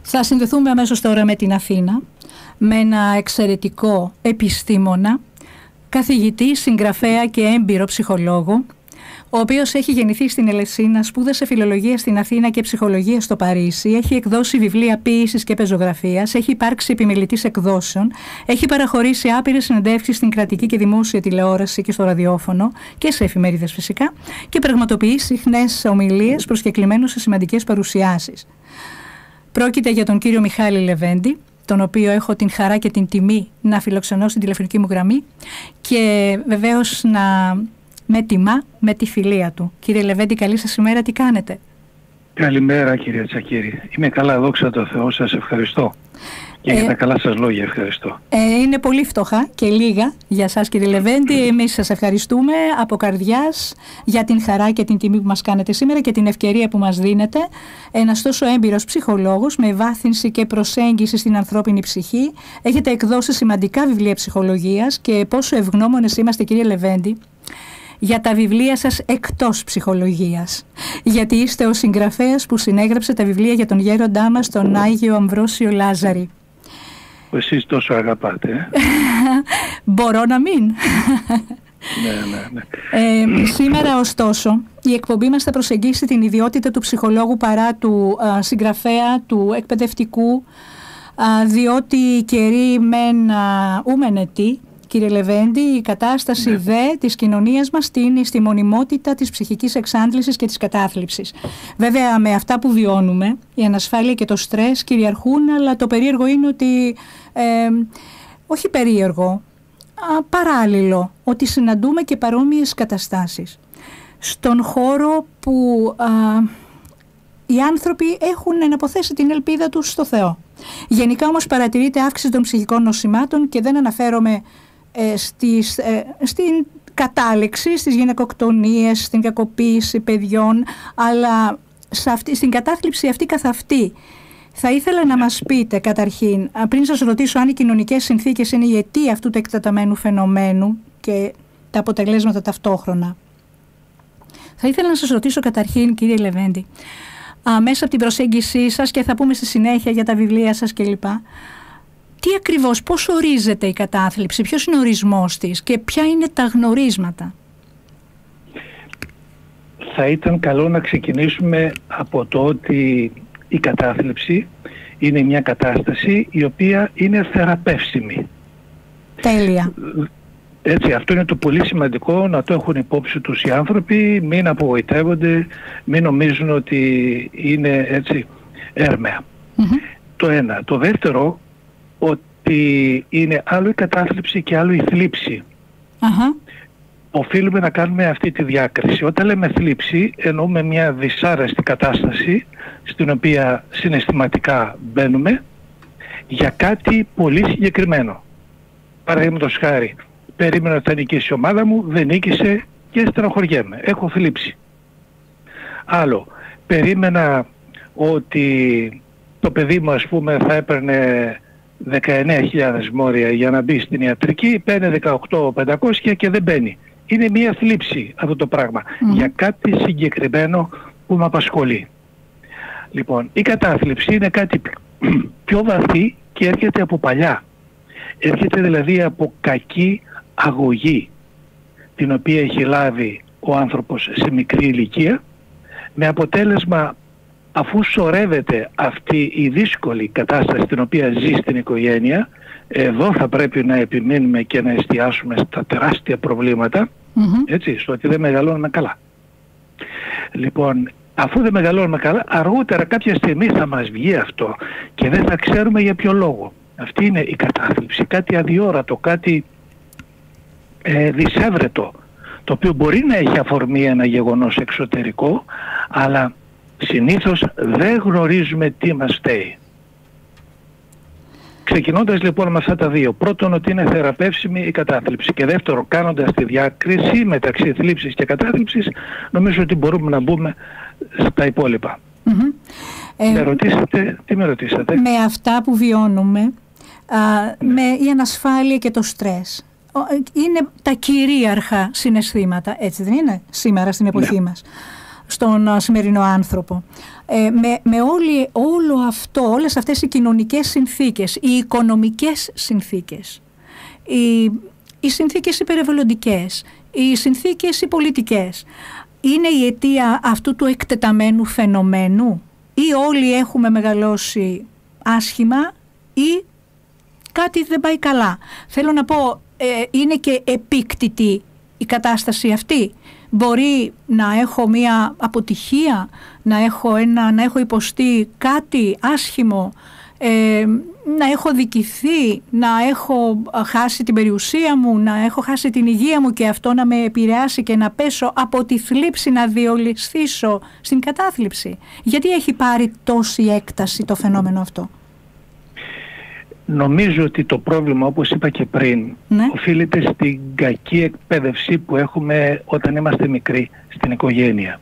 Θα συνδεθούμε αμέσως τώρα με την Αθήνα, με ένα εξαιρετικό επιστήμονα, καθηγητή, συγγραφέα και έμπειρο ψυχολόγο, ο οποίος έχει γεννηθεί στην Ελευσίνα, σπούδασε φιλολογία στην Αθήνα και ψυχολογία στο Παρίσι, έχει εκδώσει βιβλία ποίησης και πεζογραφίας, έχει υπάρξει επιμελητής εκδόσεων, έχει παραχωρήσει άπειρες συνεντεύξεις στην κρατική και δημόσια τηλεόραση και στο ραδιόφωνο και σε εφημερίδες φυσικά και πραγματοποιεί συχνές ομιλίες προσκεκλημένους σε σημαντικές παρουσιάσεις. Πρόκειται για τον κύριο Μιχάλη Λεβέντη, τον οποίο έχω την χαρά και την τιμή να φιλοξενώ στην τηλεφωνική μου γραμμή και βεβαίως να με τιμά με τη φιλία του. Κύριε Λεβέντη, καλή σας ημέρα, τι κάνετε? Καλημέρα κύριε Τσακίρη. Είμαι καλά, δόξα τω Θεώ, σας ευχαριστώ. Και για τα καλά σας λόγια ευχαριστώ. Είναι πολύ φτωχά και λίγα για σας κύριε Λεβέντη. Εμείς σας ευχαριστούμε από καρδιάς για την χαρά και την τιμή που μας κάνετε σήμερα και την ευκαιρία που μας δίνετε. Ένας τόσο έμπειρος ψυχολόγος με βάθυνση και προσέγγιση στην ανθρώπινη ψυχή. Έχετε εκδώσει σημαντικά βιβλία ψυχολογίας και πόσο ευγνώμονες είμαστε κύριε Λεβέντη για τα βιβλία σας εκτός ψυχολογίας. Γιατί είστε ο συγγραφέας που συνέγραψε τα βιβλία για τον γέροντά μας, τον Άγιο Αμβρόσιο Λάζαρη. Που εσείς τόσο αγαπάτε. Μπορώ να μην. Ναι. Σήμερα ωστόσο η εκπομπή μας θα προσεγγίσει την ιδιότητα του ψυχολόγου παρά του συγγραφέα, του εκπαιδευτικού, διότι οι καιροί μεν ούμενετοι. Κύριε Λεβέντη, η κατάσταση δε της κοινωνίας μας τείνει στη μονιμότητα της ψυχικής εξάντλησης και της κατάθλιψης. Βέβαια, με αυτά που βιώνουμε, η ανασφάλεια και το στρες κυριαρχούν, αλλά το περίεργο είναι ότι, όχι περίεργο, παράλληλο, ότι συναντούμε και παρόμοιες καταστάσεις. Στον χώρο που οι άνθρωποι έχουν εναποθέσει την ελπίδα τους στο Θεό. Γενικά όμως παρατηρείται αύξηση των ψυχικών νοσημάτων και δεν αναφέρομαι στην κατάληξη, στις γυναικοκτονίες, στην κακοποίηση παιδιών, αλλά στην κατάθλιψη αυτή καθ' αυτή. Θα ήθελα να μας πείτε καταρχήν, πριν σας ρωτήσω αν οι κοινωνικές συνθήκες είναι η αιτία αυτού του εκτεταμένου φαινομένου και τα αποτελέσματα ταυτόχρονα. Θα ήθελα να σας ρωτήσω καταρχήν κύριε Λεβέντη, μέσα από την προσέγγισή σας και θα πούμε στη συνέχεια για τα βιβλία σας κλπ. Τι ακριβώς, πώς ορίζεται η κατάθλιψη, ποιος είναι ο ορισμός της και ποια είναι τα γνωρίσματα? Θα ήταν καλό να ξεκινήσουμε από το ότι η κατάθλιψη είναι μια κατάσταση η οποία είναι θεραπεύσιμη. Τέλεια. Έτσι, αυτό είναι το πολύ σημαντικό να το έχουν υπόψη τους οι άνθρωποι, μην απογοητεύονται, μην νομίζουν ότι είναι έτσι έρμεα. Το ένα. Το δεύτερο, ότι είναι άλλο η κατάθλιψη και άλλο η θλίψη. Οφείλουμε να κάνουμε αυτή τη διάκριση. Όταν λέμε θλίψη εννοούμε μια δυσάρεστη κατάσταση στην οποία συναισθηματικά μπαίνουμε για κάτι πολύ συγκεκριμένο. Παραδείγματος χάρη, περίμενα ότι θα νικήσει η ομάδα μου, δεν νίκησε και στενοχωριέμαι. Έχω θλίψει. Άλλο, περίμενα ότι το παιδί μου ας πούμε θα έπαιρνε 19.000 μόρια για να μπει στην ιατρική, παίρνει 18.500 και δεν μπαίνει. Είναι μια θλίψη αυτό το πράγμα για κάτι συγκεκριμένο που με απασχολεί. Λοιπόν, η κατάθλιψη είναι κάτι πιο βαθύ και έρχεται από παλιά. Έρχεται δηλαδή από κακή αγωγή την οποία έχει λάβει ο άνθρωπος σε μικρή ηλικία, με αποτέλεσμα αφού σωρεύεται αυτή η δύσκολη κατάσταση την οποία ζει στην οικογένεια, εδώ θα πρέπει να επιμείνουμε και να εστιάσουμε στα τεράστια προβλήματα, έτσι, στο ότι δεν μεγαλώνουμε καλά. Λοιπόν, αφού δεν μεγαλώνουμε καλά, αργότερα κάποια στιγμή θα μας βγει αυτό και δεν θα ξέρουμε για ποιο λόγο. Αυτή είναι η κατάθλιψη, κάτι αδιόρατο, κάτι δυσέβρετο, το οποίο μπορεί να έχει αφορμή ένα γεγονός εξωτερικό, αλλά συνήθως δεν γνωρίζουμε τι μας φταίει. Ξεκινώντας λοιπόν με αυτά τα δύο, πρώτον ότι είναι θεραπεύσιμη η κατάθλιψη και δεύτερον κάνοντας τη διάκριση μεταξύ θλίψης και κατάθλιψης, νομίζω ότι μπορούμε να μπούμε στα υπόλοιπα. Με ρωτήσατε, τι με ρωτήσατε? Με αυτά που βιώνουμε, με η ανασφάλεια και το στρες, είναι τα κυρίαρχα συναισθήματα, έτσι δεν είναι σήμερα στην εποχή μας? στον σημερινό άνθρωπο. Με όλο αυτό, όλες αυτές οι κοινωνικές συνθήκες, οι οικονομικές συνθήκες, οι συνθήκες οι περιβαλλοντικές, οι συνθήκες οι πολιτικές, είναι η αιτία αυτού του εκτεταμένου φαινομένου, ή όλοι έχουμε μεγαλώσει άσχημα ή κάτι δεν πάει καλά? Θέλω να πω, είναι και επίκτητη η κατάσταση αυτή. Μπορεί να έχω μία αποτυχία, να έχω υποστεί κάτι άσχημο, να έχω δικηθεί, να έχω χάσει την περιουσία μου, να έχω χάσει την υγεία μου και αυτό να με επηρεάσει και να πέσω από τη θλίψη να διολυσθήσω στην κατάθλιψη. Γιατί έχει πάρει τόση έκταση το φαινόμενο αυτό? Νομίζω ότι το πρόβλημα, όπως είπα και πριν, οφείλεται στην κακή εκπαίδευση που έχουμε όταν είμαστε μικροί στην οικογένεια.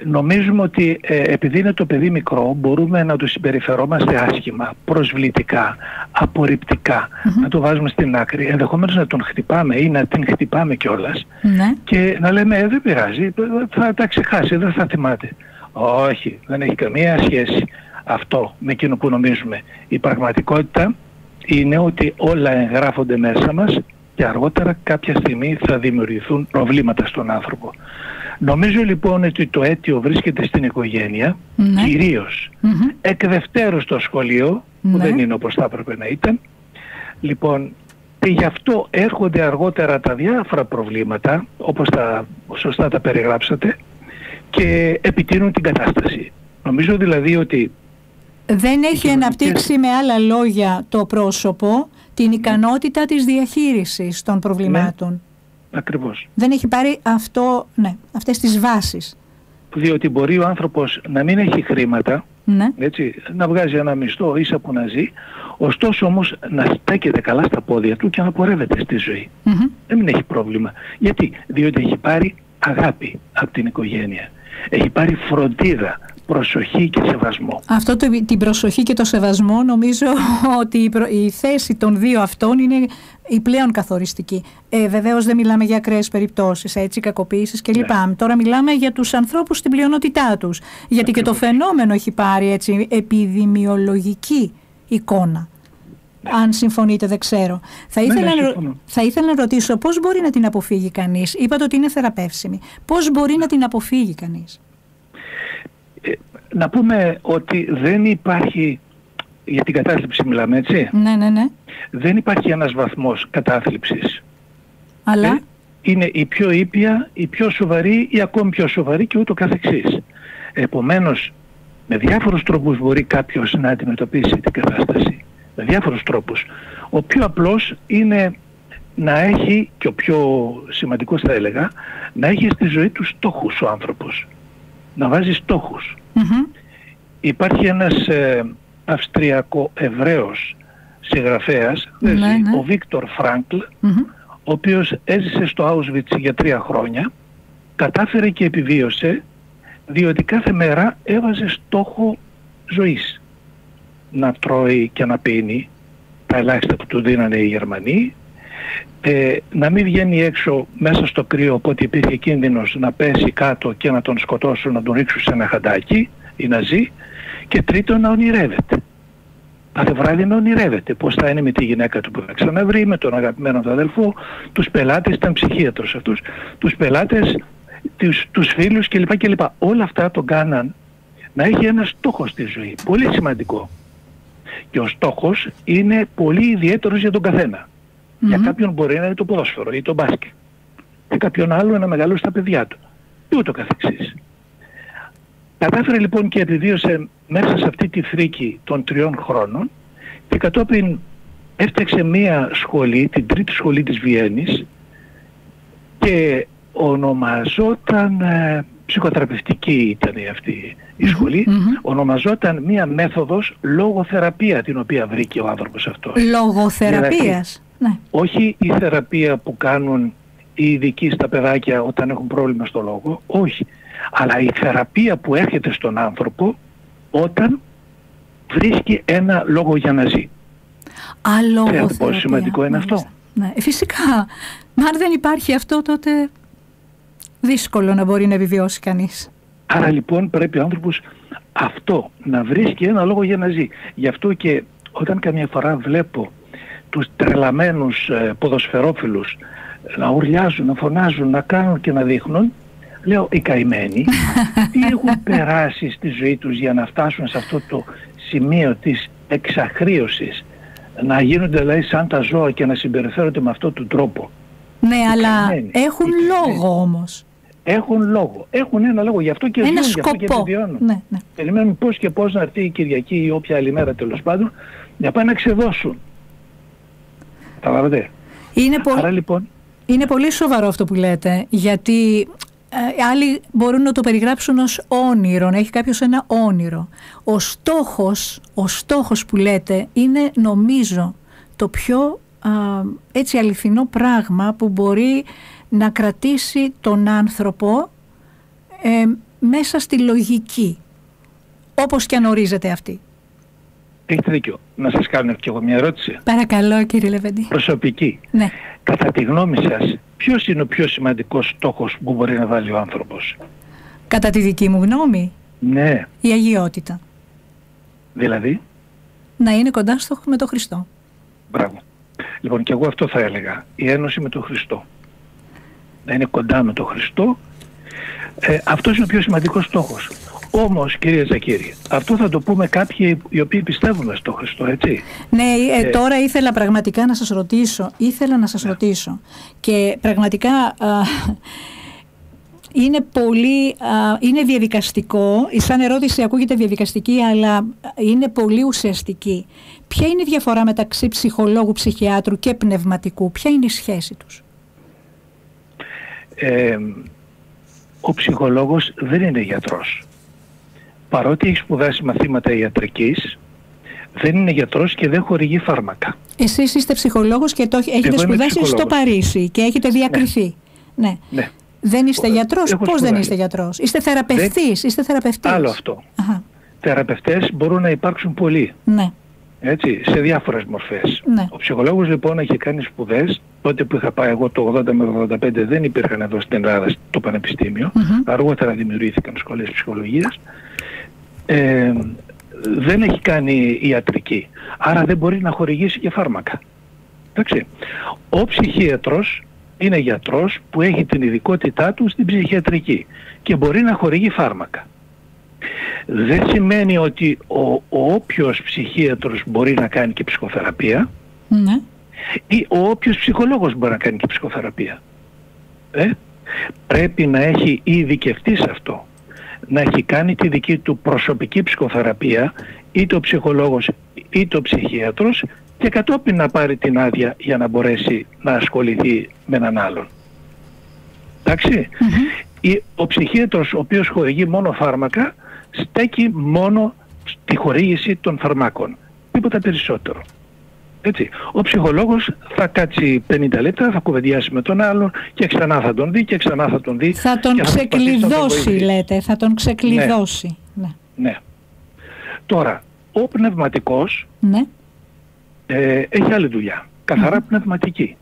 Νομίζουμε ότι επειδή είναι το παιδί μικρό, μπορούμε να το συμπεριφερόμαστε άσχημα, προσβλητικά, απορριπτικά, να το βάζουμε στην άκρη, ενδεχομένως να τον χτυπάμε ή να την χτυπάμε κιόλας, και να λέμε δεν πειράζει, θα τα ξεχάσει, δεν θα θυμάται. Όχι, δεν έχει καμία σχέση αυτό με εκείνο που νομίζουμε. Η πραγματικότητα είναι ότι όλα εγγράφονται μέσα μας και αργότερα κάποια στιγμή θα δημιουργηθούν προβλήματα στον άνθρωπο. Νομίζω λοιπόν ότι το αίτιο βρίσκεται στην οικογένεια, κυρίως εκ δευτέρου στο σχολείο, που δεν είναι όπως θα έπρεπε να ήταν. Λοιπόν, και γι' αυτό έρχονται αργότερα τα διάφορα προβλήματα, όπως σωστά τα περιγράψατε, και επιτείνουν την κατάσταση. Νομίζω δηλαδή ότι δεν έχει αναπτύξει, με άλλα λόγια, το πρόσωπο την ικανότητα της διαχείρισης των προβλημάτων. Ακριβώς. Δεν έχει πάρει αυτές τις βάσεις. Διότι μπορεί ο άνθρωπος να μην έχει χρήματα, έτσι, να βγάζει ένα μισθό ίσα που να ζει, ωστόσο όμως να στέκεται καλά στα πόδια του και να πορεύεται στη ζωή. Δεν έχει πρόβλημα. Γιατί? Διότι έχει πάρει αγάπη από την οικογένεια. Έχει πάρει φροντίδα, προσοχή και σεβασμό. Αυτό την προσοχή και το σεβασμό, νομίζω ότι η θέση των δύο αυτών είναι η πλέον καθοριστική. Βεβαίως δεν μιλάμε για ακραίες περιπτώσεις, κακοποίησεις κλπ. Τώρα μιλάμε για τους ανθρώπους στην πλειονότητά τους. Γιατί και το φαινόμενο έχει πάρει επιδημιολογική εικόνα. Αν συμφωνείτε, δεν ξέρω. Θα ήθελα να ρωτήσω πώς μπορεί να την αποφύγει κανείς. Είπατε ότι είναι θεραπεύσιμη. Πώς μπορεί να την αποφύγει κανείς? Να πούμε ότι δεν υπάρχει, για την κατάθλιψη μιλάμε, έτσι. Ναι. Δεν υπάρχει ένας βαθμός κατάθλιψης. Αλλά είναι η πιο ήπια, η πιο σοβαρή ή ακόμη πιο σοβαρή και ούτω καθεξής. Επομένως, με διάφορους τρόπους μπορεί κάποιος να αντιμετωπίσει την κατάσταση. Με διάφορους τρόπους. Ο πιο απλός είναι να έχει, και ο πιο σημαντικός θα έλεγα, να έχει στη ζωή του στόχους ο άνθρωπος. Να βάζει στόχους. Υπάρχει ένας Αυστριακο-Εβραίος συγγραφέας, ο Βίκτορ Φράνκλ, ο οποίος έζησε στο Auschwitz για 3 χρόνια, κατάφερε και επιβίωσε, διότι κάθε μέρα έβαζε στόχο ζωής. Να τρώει και να πίνει τα ελάχιστα που του δίνανε οι Γερμανοί, να μην βγαίνει έξω μέσα στο κρύο, οπότε υπήρχε κίνδυνος να πέσει κάτω και να τον σκοτώσουν, να τον ρίξουν σε ένα χαντάκι ή να ζει, και τρίτον να ονειρεύεται. Κάθε βράδυ να ονειρεύεται πώς θα είναι με τη γυναίκα του που θα ξαναβρει, με τον αγαπημένο του αδελφό, τους πελάτες, ήταν ψυχίατρος αυτούς, τους πελάτες, τους φίλους κλπ. Όλα αυτά τον κάναν να έχει ένα στόχο στη ζωή, πολύ σημαντικό. Και ο στόχος είναι πολύ ιδιαίτερος για τον καθένα. Για κάποιον μπορεί να είναι το ποδόσφαιρο ή το μπάσκετ. Και κάποιον άλλο να μεγαλώσει τα παιδιά του. Και ούτω καθεξής. Κατάφερε λοιπόν και επιβίωσε μέσα σε αυτή τη φρίκη των 3 χρόνων και κατόπιν έφτιαξε μία σχολή, την 3η σχολή της Βιέννης, και ονομαζόταν, ψυχοθεραπευτική ήταν αυτή η σχολή, ονομαζόταν μία μέθοδος λογοθεραπεία, την οποία βρήκε ο άνθρωπος αυτός. Λογοθεραπείας? Δηλαδή, όχι η θεραπεία που κάνουν οι ειδικοί στα παιδάκια όταν έχουν πρόβλημα στο λόγο, όχι. Αλλά η θεραπεία που έρχεται στον άνθρωπο όταν βρίσκει ένα λόγο για να ζει. Λογοθεραπεία. Πόσο σημαντικό είναι αυτό. Ναι, φυσικά. Μα αν δεν υπάρχει αυτό, τότε δύσκολο να μπορεί να επιβιώσει κανείς. Άρα λοιπόν πρέπει ο άνθρωπος αυτό να βρίσκει ένα λόγο για να ζει. Γι' αυτό και όταν καμιά φορά βλέπω τους τρελαμένους ποδοσφαιρόφιλους να ουρλιάζουν, να φωνάζουν, να κάνουν και να δείχνουν, λέω οι καημένοι τι έχουν περάσει στη ζωή τους για να φτάσουν σε αυτό το σημείο της εξαχρίωσης, να γίνονται δηλαδή σαν τα ζώα και να συμπεριφέρονται με αυτόν τον τρόπο. Ναι, αλλά έχουν λόγο όμως. Έχουν λόγο. Έχουν ένα λόγο. Γι' αυτό και ένα ζουν, σκοπό. γι' αυτό και επιβιώνουν. Ναι, ναι. Περιμένουν πώς και πώς να έρθει η Κυριακή ή όποια άλλη μέρα τέλος πάντων για πάνε να ξεδώσουν. Καταλαβαίνετε. Άρα λοιπόν... Είναι πολύ σοβαρό αυτό που λέτε, γιατί άλλοι μπορούν να το περιγράψουν ως όνειρο, να έχει κάποιος ένα όνειρο. Ο στόχος που λέτε είναι, νομίζω, το πιο έτσι αληθινό πράγμα που μπορεί να κρατήσει τον άνθρωπο μέσα στη λογική, όπως και αν ορίζεται αυτή. Έχετε δίκιο. Να σας κάνω και εγώ μια ερώτηση. Παρακαλώ, κύριε Λεβέντη. Προσωπική. Ναι. Κατά τη γνώμη σας, ποιος είναι ο πιο σημαντικός στόχος που μπορεί να βάλει ο άνθρωπος? Κατά τη δική μου γνώμη, ναι. Η αγιότητα. Δηλαδή? Να είναι κοντά με τον Χριστό. Μπράβο. Λοιπόν, και εγώ αυτό θα έλεγα. Η ένωση με τον Χριστό. Να είναι κοντά με τον Χριστό. Αυτός είναι ο πιο σημαντικός στόχος. Όμως, κύριε Τζακίρη, αυτό θα το πούμε κάποιοι οι οποίοι πιστεύουν στον Χριστό, έτσι. Ναι, τώρα ήθελα πραγματικά να σας ρωτήσω. Ρωτήσω. Και πραγματικά είναι πολύ, είναι διαδικαστικό. Σαν ερώτηση ακούγεται διαδικαστική, αλλά είναι πολύ ουσιαστική. Ποια είναι η διαφορά μεταξύ ψυχολόγου, ψυχιάτρου και πνευματικού? Ποια είναι η σχέση τους? Ο ψυχολόγος δεν είναι γιατρός. Παρότι έχει σπουδάσει μαθήματα ιατρικής, δεν είναι γιατρός και δεν χορηγεί φάρμακα. Εσείς είστε ψυχολόγος και έχετε σπουδάσει στο Παρίσι και έχετε διακριθεί. Ναι. Ναι. Δεν είστε γιατρός? Πώς δεν είστε γιατρός? Είστε θεραπευτής? Άλλο αυτό. Αχα. Θεραπευτές μπορούν να υπάρξουν πολλοί. Ναι. Έτσι, σε διάφορες μορφές. Ναι. Ο ψυχολόγος λοιπόν έχει κάνει σπουδές. Τότε που είχα πάει εγώ το 80 με 85 δεν υπήρχαν εδώ στην Ελλάδα το πανεπιστήμιο. Αργότερα δημιουργήθηκαν σχολές ψυχολογίας. Δεν έχει κάνει ιατρική. Άρα δεν μπορεί να χορηγήσει και φάρμακα. Εντάξει. Ο ψυχίατρος είναι γιατρός που έχει την ειδικότητά του στην ψυχιατρική και μπορεί να χορηγεί φάρμακα. Δεν σημαίνει ότι ο όποιος ψυχίατρος μπορεί να κάνει και ψυχοθεραπεία, ναι, ή ο όποιος ψυχολόγος μπορεί να κάνει και ψυχοθεραπεία. Πρέπει να έχει ειδικευτεί σε αυτό. Να έχει κάνει τη δική του προσωπική ψυχοθεραπεία, είτε ο ψυχολόγος είτε ο ψυχίατρος, και κατόπιν να πάρει την άδεια για να μπορέσει να ασχοληθεί με έναν άλλον. Εντάξει. Ο ψυχίατρος ο οποίος χορηγεί μόνο φάρμακα στέκει μόνο στη χορήγηση των φαρμάκων. Τίποτα περισσότερο. Έτσι. Ο ψυχολόγος θα κάτσει 50 λεπτά, θα κουβεντιάσει με τον άλλον και ξανά θα τον δει και ξανά θα τον δει. Θα τον ξεκλειδώσει, λέτε. Θα τον ξεκλειδώσει. Ναι. Ναι. Τώρα, ο πνευματικός, ναι, έχει άλλη δουλειά. Καθαρά πνευματική.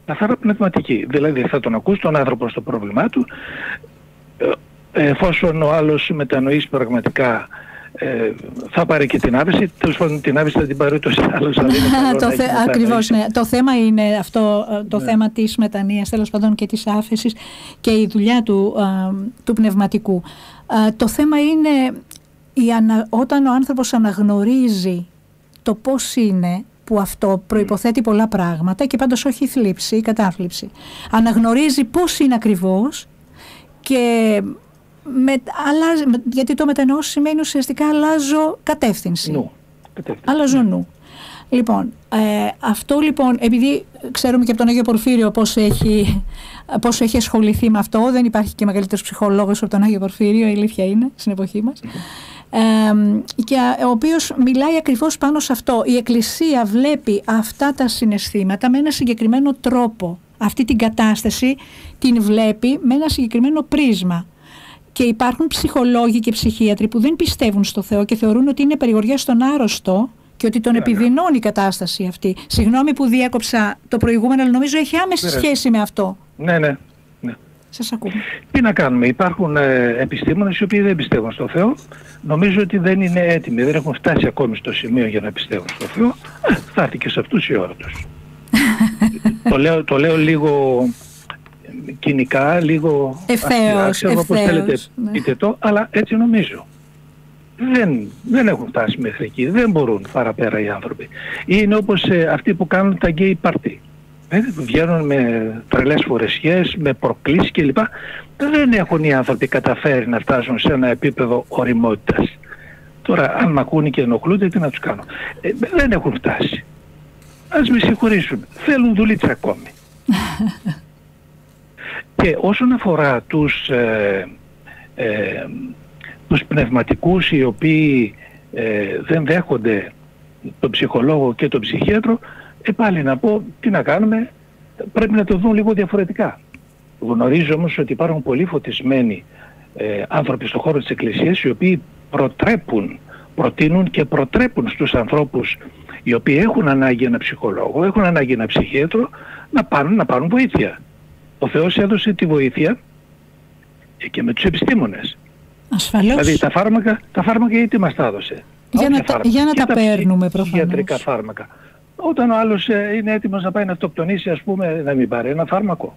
Καθαρά πνευματική. Δηλαδή θα τον ακούσει τον άνθρωπο στο πρόβλημά του, εφόσον ο άλλος μετανοήσει πραγματικά, θα πάρει και την άβεση. Τέλος πάντων την άβεση θα την πάρει ούτως ή άλλως. Ακριβώς, ναι. Το θέμα είναι αυτό, το θέμα της μετανοίας, τέλος πάντων, και της άφεσης και η δουλειά του πνευματικού. Το θέμα είναι όταν ο άνθρωπος αναγνωρίζει το πώς είναι, που αυτό προϋποθέτει πολλά πράγματα και πάντως όχι θλίψη ή κατάθλιψη. Αναγνωρίζει πώς είναι ακριβώς και γιατί το μετανοώ σημαίνει ουσιαστικά αλλάζω κατεύθυνση. Αλλάζω νου. Λοιπόν, αυτό λοιπόν, επειδή ξέρουμε και από τον Άγιο Πορφύριο πώς έχει ασχοληθεί με αυτό, δεν υπάρχει και μεγαλύτερος ψυχολόγος από τον Άγιο Πορφύριο, η αλήθεια είναι, στην εποχή μας, και ο οποίος μιλάει ακριβώς πάνω σε αυτό. Η Εκκλησία βλέπει αυτά τα συναισθήματα με ένα συγκεκριμένο τρόπο. Αυτή την κατάσταση την βλέπει με ένα συγκεκριμένο πρίσμα. Και υπάρχουν ψυχολόγοι και ψυχίατροι που δεν πιστεύουν στο Θεό και θεωρούν ότι είναι περιγοριά στον άρρωστο και ότι τον επιδεινώνει η κατάσταση αυτή. Συγγνώμη που διέκοψα το προηγούμενο, αλλά νομίζω έχει άμεση σχέση με αυτό. Ναι. Σας ακούμε. Τι να κάνουμε, υπάρχουν επιστήμονες οι οποίοι δεν πιστεύουν στο Θεό. Νομίζω ότι δεν είναι έτοιμοι, δεν έχουν φτάσει ακόμη στο σημείο για να πιστεύουν στο Θεό. Θα έρθει και σε αυτούς η ώρα τους. το λέω λίγο κοινικά, λίγο ευθέως, όπως θέλετε πείτε το, αλλά έτσι νομίζω. Δεν έχουν φτάσει μέχρι εκεί, δεν μπορούν παραπέρα οι άνθρωποι. Είναι όπως αυτοί που κάνουν τα γκέι πάρτι. Βγαίνουν με τρελές φορεσιές, με προκλήσεις κλπ. Δεν έχουν οι άνθρωποι καταφέρει να φτάσουν σε ένα επίπεδο ωριμότητας. Τώρα αν μ' ακούνε και ενοχλούνται, τι να τους κάνω. Δεν έχουν φτάσει. Ας με συγχωρήσουν. Θέλουν δουλίτσα ακόμη. Και όσον αφορά τους πνευματικούς οι οποίοι δεν δέχονται τον ψυχολόγο και τον ψυχίατρο, πάλι να πω τι να κάνουμε, πρέπει να το δουν λίγο διαφορετικά. Γνωρίζω όμως ότι υπάρχουν πολύ φωτισμένοι άνθρωποι στον χώρο της Εκκλησίας οι οποίοι προτείνουν και προτρέπουν στους ανθρώπους οι οποίοι έχουν ανάγκη ένα ψυχολόγο, έχουν ανάγκη ένα ψυχίατρο, να πάρουν βοήθεια. Ο Θεός έδωσε τη βοήθεια και με τους επιστήμονες. Ασφαλώς. Δηλαδή τα φάρμακα γιατί μας τα έδωσε. Για να τα παίρνουμε προφανώς. Ιατρικά φάρμακα. Όταν ο άλλος είναι έτοιμος να πάει να αυτοκτονήσει, ας πούμε, να μην πάρει ένα φάρμακο.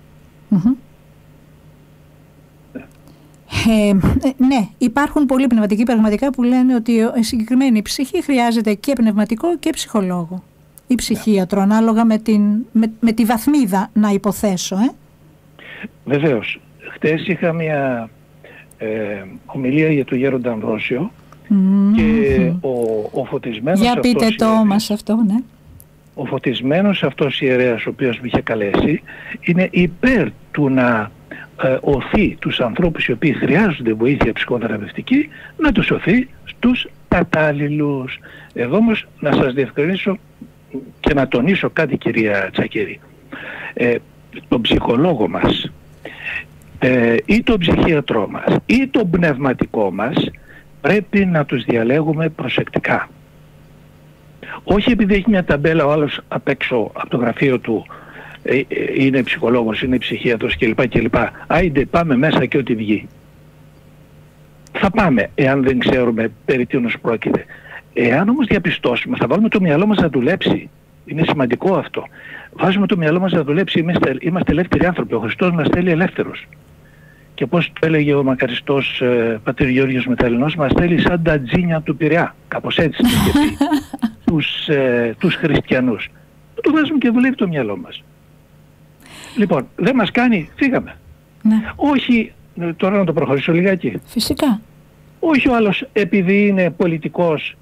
Ναι, υπάρχουν πολλοί πνευματικοί πραγματικά που λένε ότι η συγκεκριμένη ψυχή χρειάζεται και πνευματικό και ψυχολόγο ή ψυχίατρο, ανάλογα με τη βαθμίδα, να υποθέσω. Βεβαίως. Χτες είχα μια ομιλία για τον Γέροντα Αμβρόσιο και ο φωτισμένος για πείτε το μας αυτό, ναι. Ο φωτισμένος αυτός ιερέας ο οποίος με είχε καλέσει είναι υπέρ του να οθεί τους ανθρώπους οι οποίοι χρειάζονται βοήθεια ψυχοθεραπευτική, να τους οθεί στους κατάλληλους. Εδώ όμως να σας διευκρινίσω και να τονίσω κάτι, κυρία Τσακίρη. Τον ψυχολόγο μας ή τον ψυχίατρό μας ή τον πνευματικό μας πρέπει να τους διαλέγουμε προσεκτικά. Όχι επειδή έχει μια ταμπέλα ο άλλος απ' έξω από το γραφείο του είναι ψυχολόγος, είναι ψυχίατρος κλπ. Άιντε πάμε μέσα και ό,τι βγει. Θα πάμε εάν δεν ξέρουμε περί τίνος πρόκειται. Εάν όμως διαπιστώσουμε, θα βάλουμε το μυαλό μας να δουλέψει. Είναι σημαντικό αυτό. Βάζουμε το μυαλό μας να δουλέψει, είμαστε ελεύθεροι άνθρωποι. Ο Χριστός μας θέλει ελεύθερους. Και πώς το έλεγε ο μακαριστός πατήρ Γεώργιος Μεταλληνός, μας θέλει σαν τα τζίνια του Πειραιά. Κάπως έτσι το σκεφτεί. Τους χριστιανούς. Το βάζουμε και δουλεύει το μυαλό μας. Λοιπόν, δεν μας κάνει, φύγαμε. Ναι. Όχι, τώρα να το προχωρήσω λιγάκι. Φυσικά. Όχι ο άλλος επειδή είναι πολιτικός,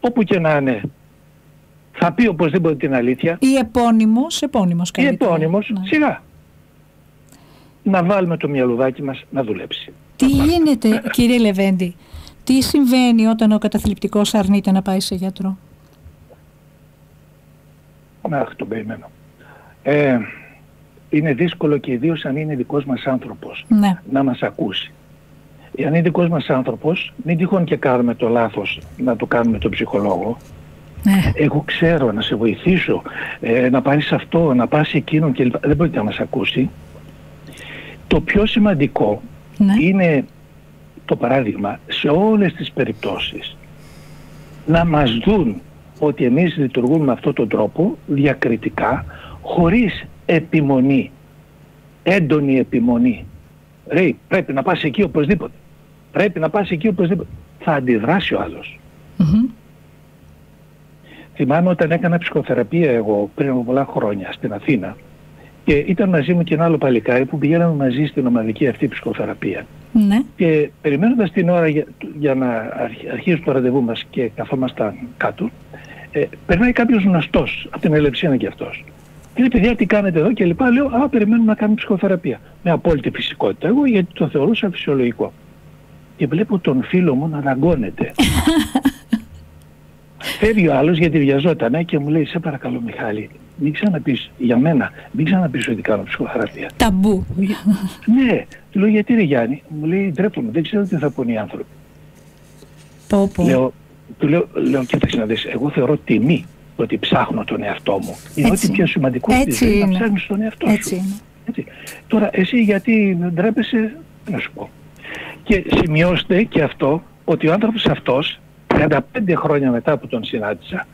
όπου και να είναι, θα πει οπωσδήποτε την αλήθεια. Ή επώνυμος καλύτερα. Ή επώνυμος, ναι. Σιγά. Να βάλουμε το μυαλουδάκι μας να δουλέψει. Τι γίνεται, κύριε Λεβέντη, τι συμβαίνει όταν ο καταθλιπτικός αρνείται να πάει σε γιατρό? Αχ, τον περιμένω. Είναι δύσκολο και ιδίως αν είναι δικός μας άνθρωπος, ναι, να μας ακούσει. Αν είναι δικός μας άνθρωπος, μην τυχόν και κάνουμε το λάθος να το κάνουμε τον ψυχολόγο. Ναι. Εγώ ξέρω να σε βοηθήσω, να πάρεις αυτό, να πας εκείνον κλπ. Δεν μπορεί να μας ακούσει. Το πιο σημαντικό, ναι, είναι το παράδειγμα σε όλες τις περιπτώσεις να μας δουν ότι εμείς λειτουργούμε με αυτόν τον τρόπο διακριτικά, χωρίς επιμονή, έντονη επιμονή. Ρε, πρέπει να πας εκεί οπωσδήποτε. Πρέπει να πας εκεί οπωσδήποτε. Θα αντιδράσει ο άλλος. Θυμάμαι όταν έκανα ψυχοθεραπεία εγώ πριν από πολλά χρόνια στην Αθήνα και ήταν μαζί μου και ένα άλλο παλικάρι που πηγαίναμε μαζί στην ομαδική αυτή ψυχοθεραπεία. Ναι. Και περιμένοντας την ώρα για να αρχίσει το ραντεβού μας και καθόμασταν κάτω, περνάει κάποιος γνωστός από την Ελευσίνα και αυτός. Και λέει, παιδιά, τι κάνετε εδώ και λοιπά. Λέω, περιμένουμε να κάνουμε ψυχοθεραπεία. Με απόλυτη φυσικότητα εγώ, γιατί το θεωρούσα φυσιολογικό. Και βλέπω τον φίλο μου να δαγκώνεται. Φεύγει ο άλλος γιατί βιαζότανε και μου λέει, σε παρακαλώ Μιχάλη, μην ξαναπείς για μένα, μην ξαναπείς ότι κάνω ψυχοθεραπεία. Ταμπού. Ναι, του λέω, γιατί ρε Γιάννη? Μου λέει, ντρέπομαι, δεν ξέρω τι θα πούνε οι άνθρωποι. Του λέω, κοίταξε να δεις, εγώ θεωρώ τιμή ότι ψάχνω τον εαυτό μου. Είναι ό,τι πιο σημαντικό στη ζωή, να ψάχνεις τον εαυτό σου. Έτσι. Τώρα εσύ γιατί δεν ντρέπεσαι, να σου πω. Και σημειώστε και αυτό, ότι ο άνθρωπος αυτός 35 χρόνια μετά που τον συνάντησα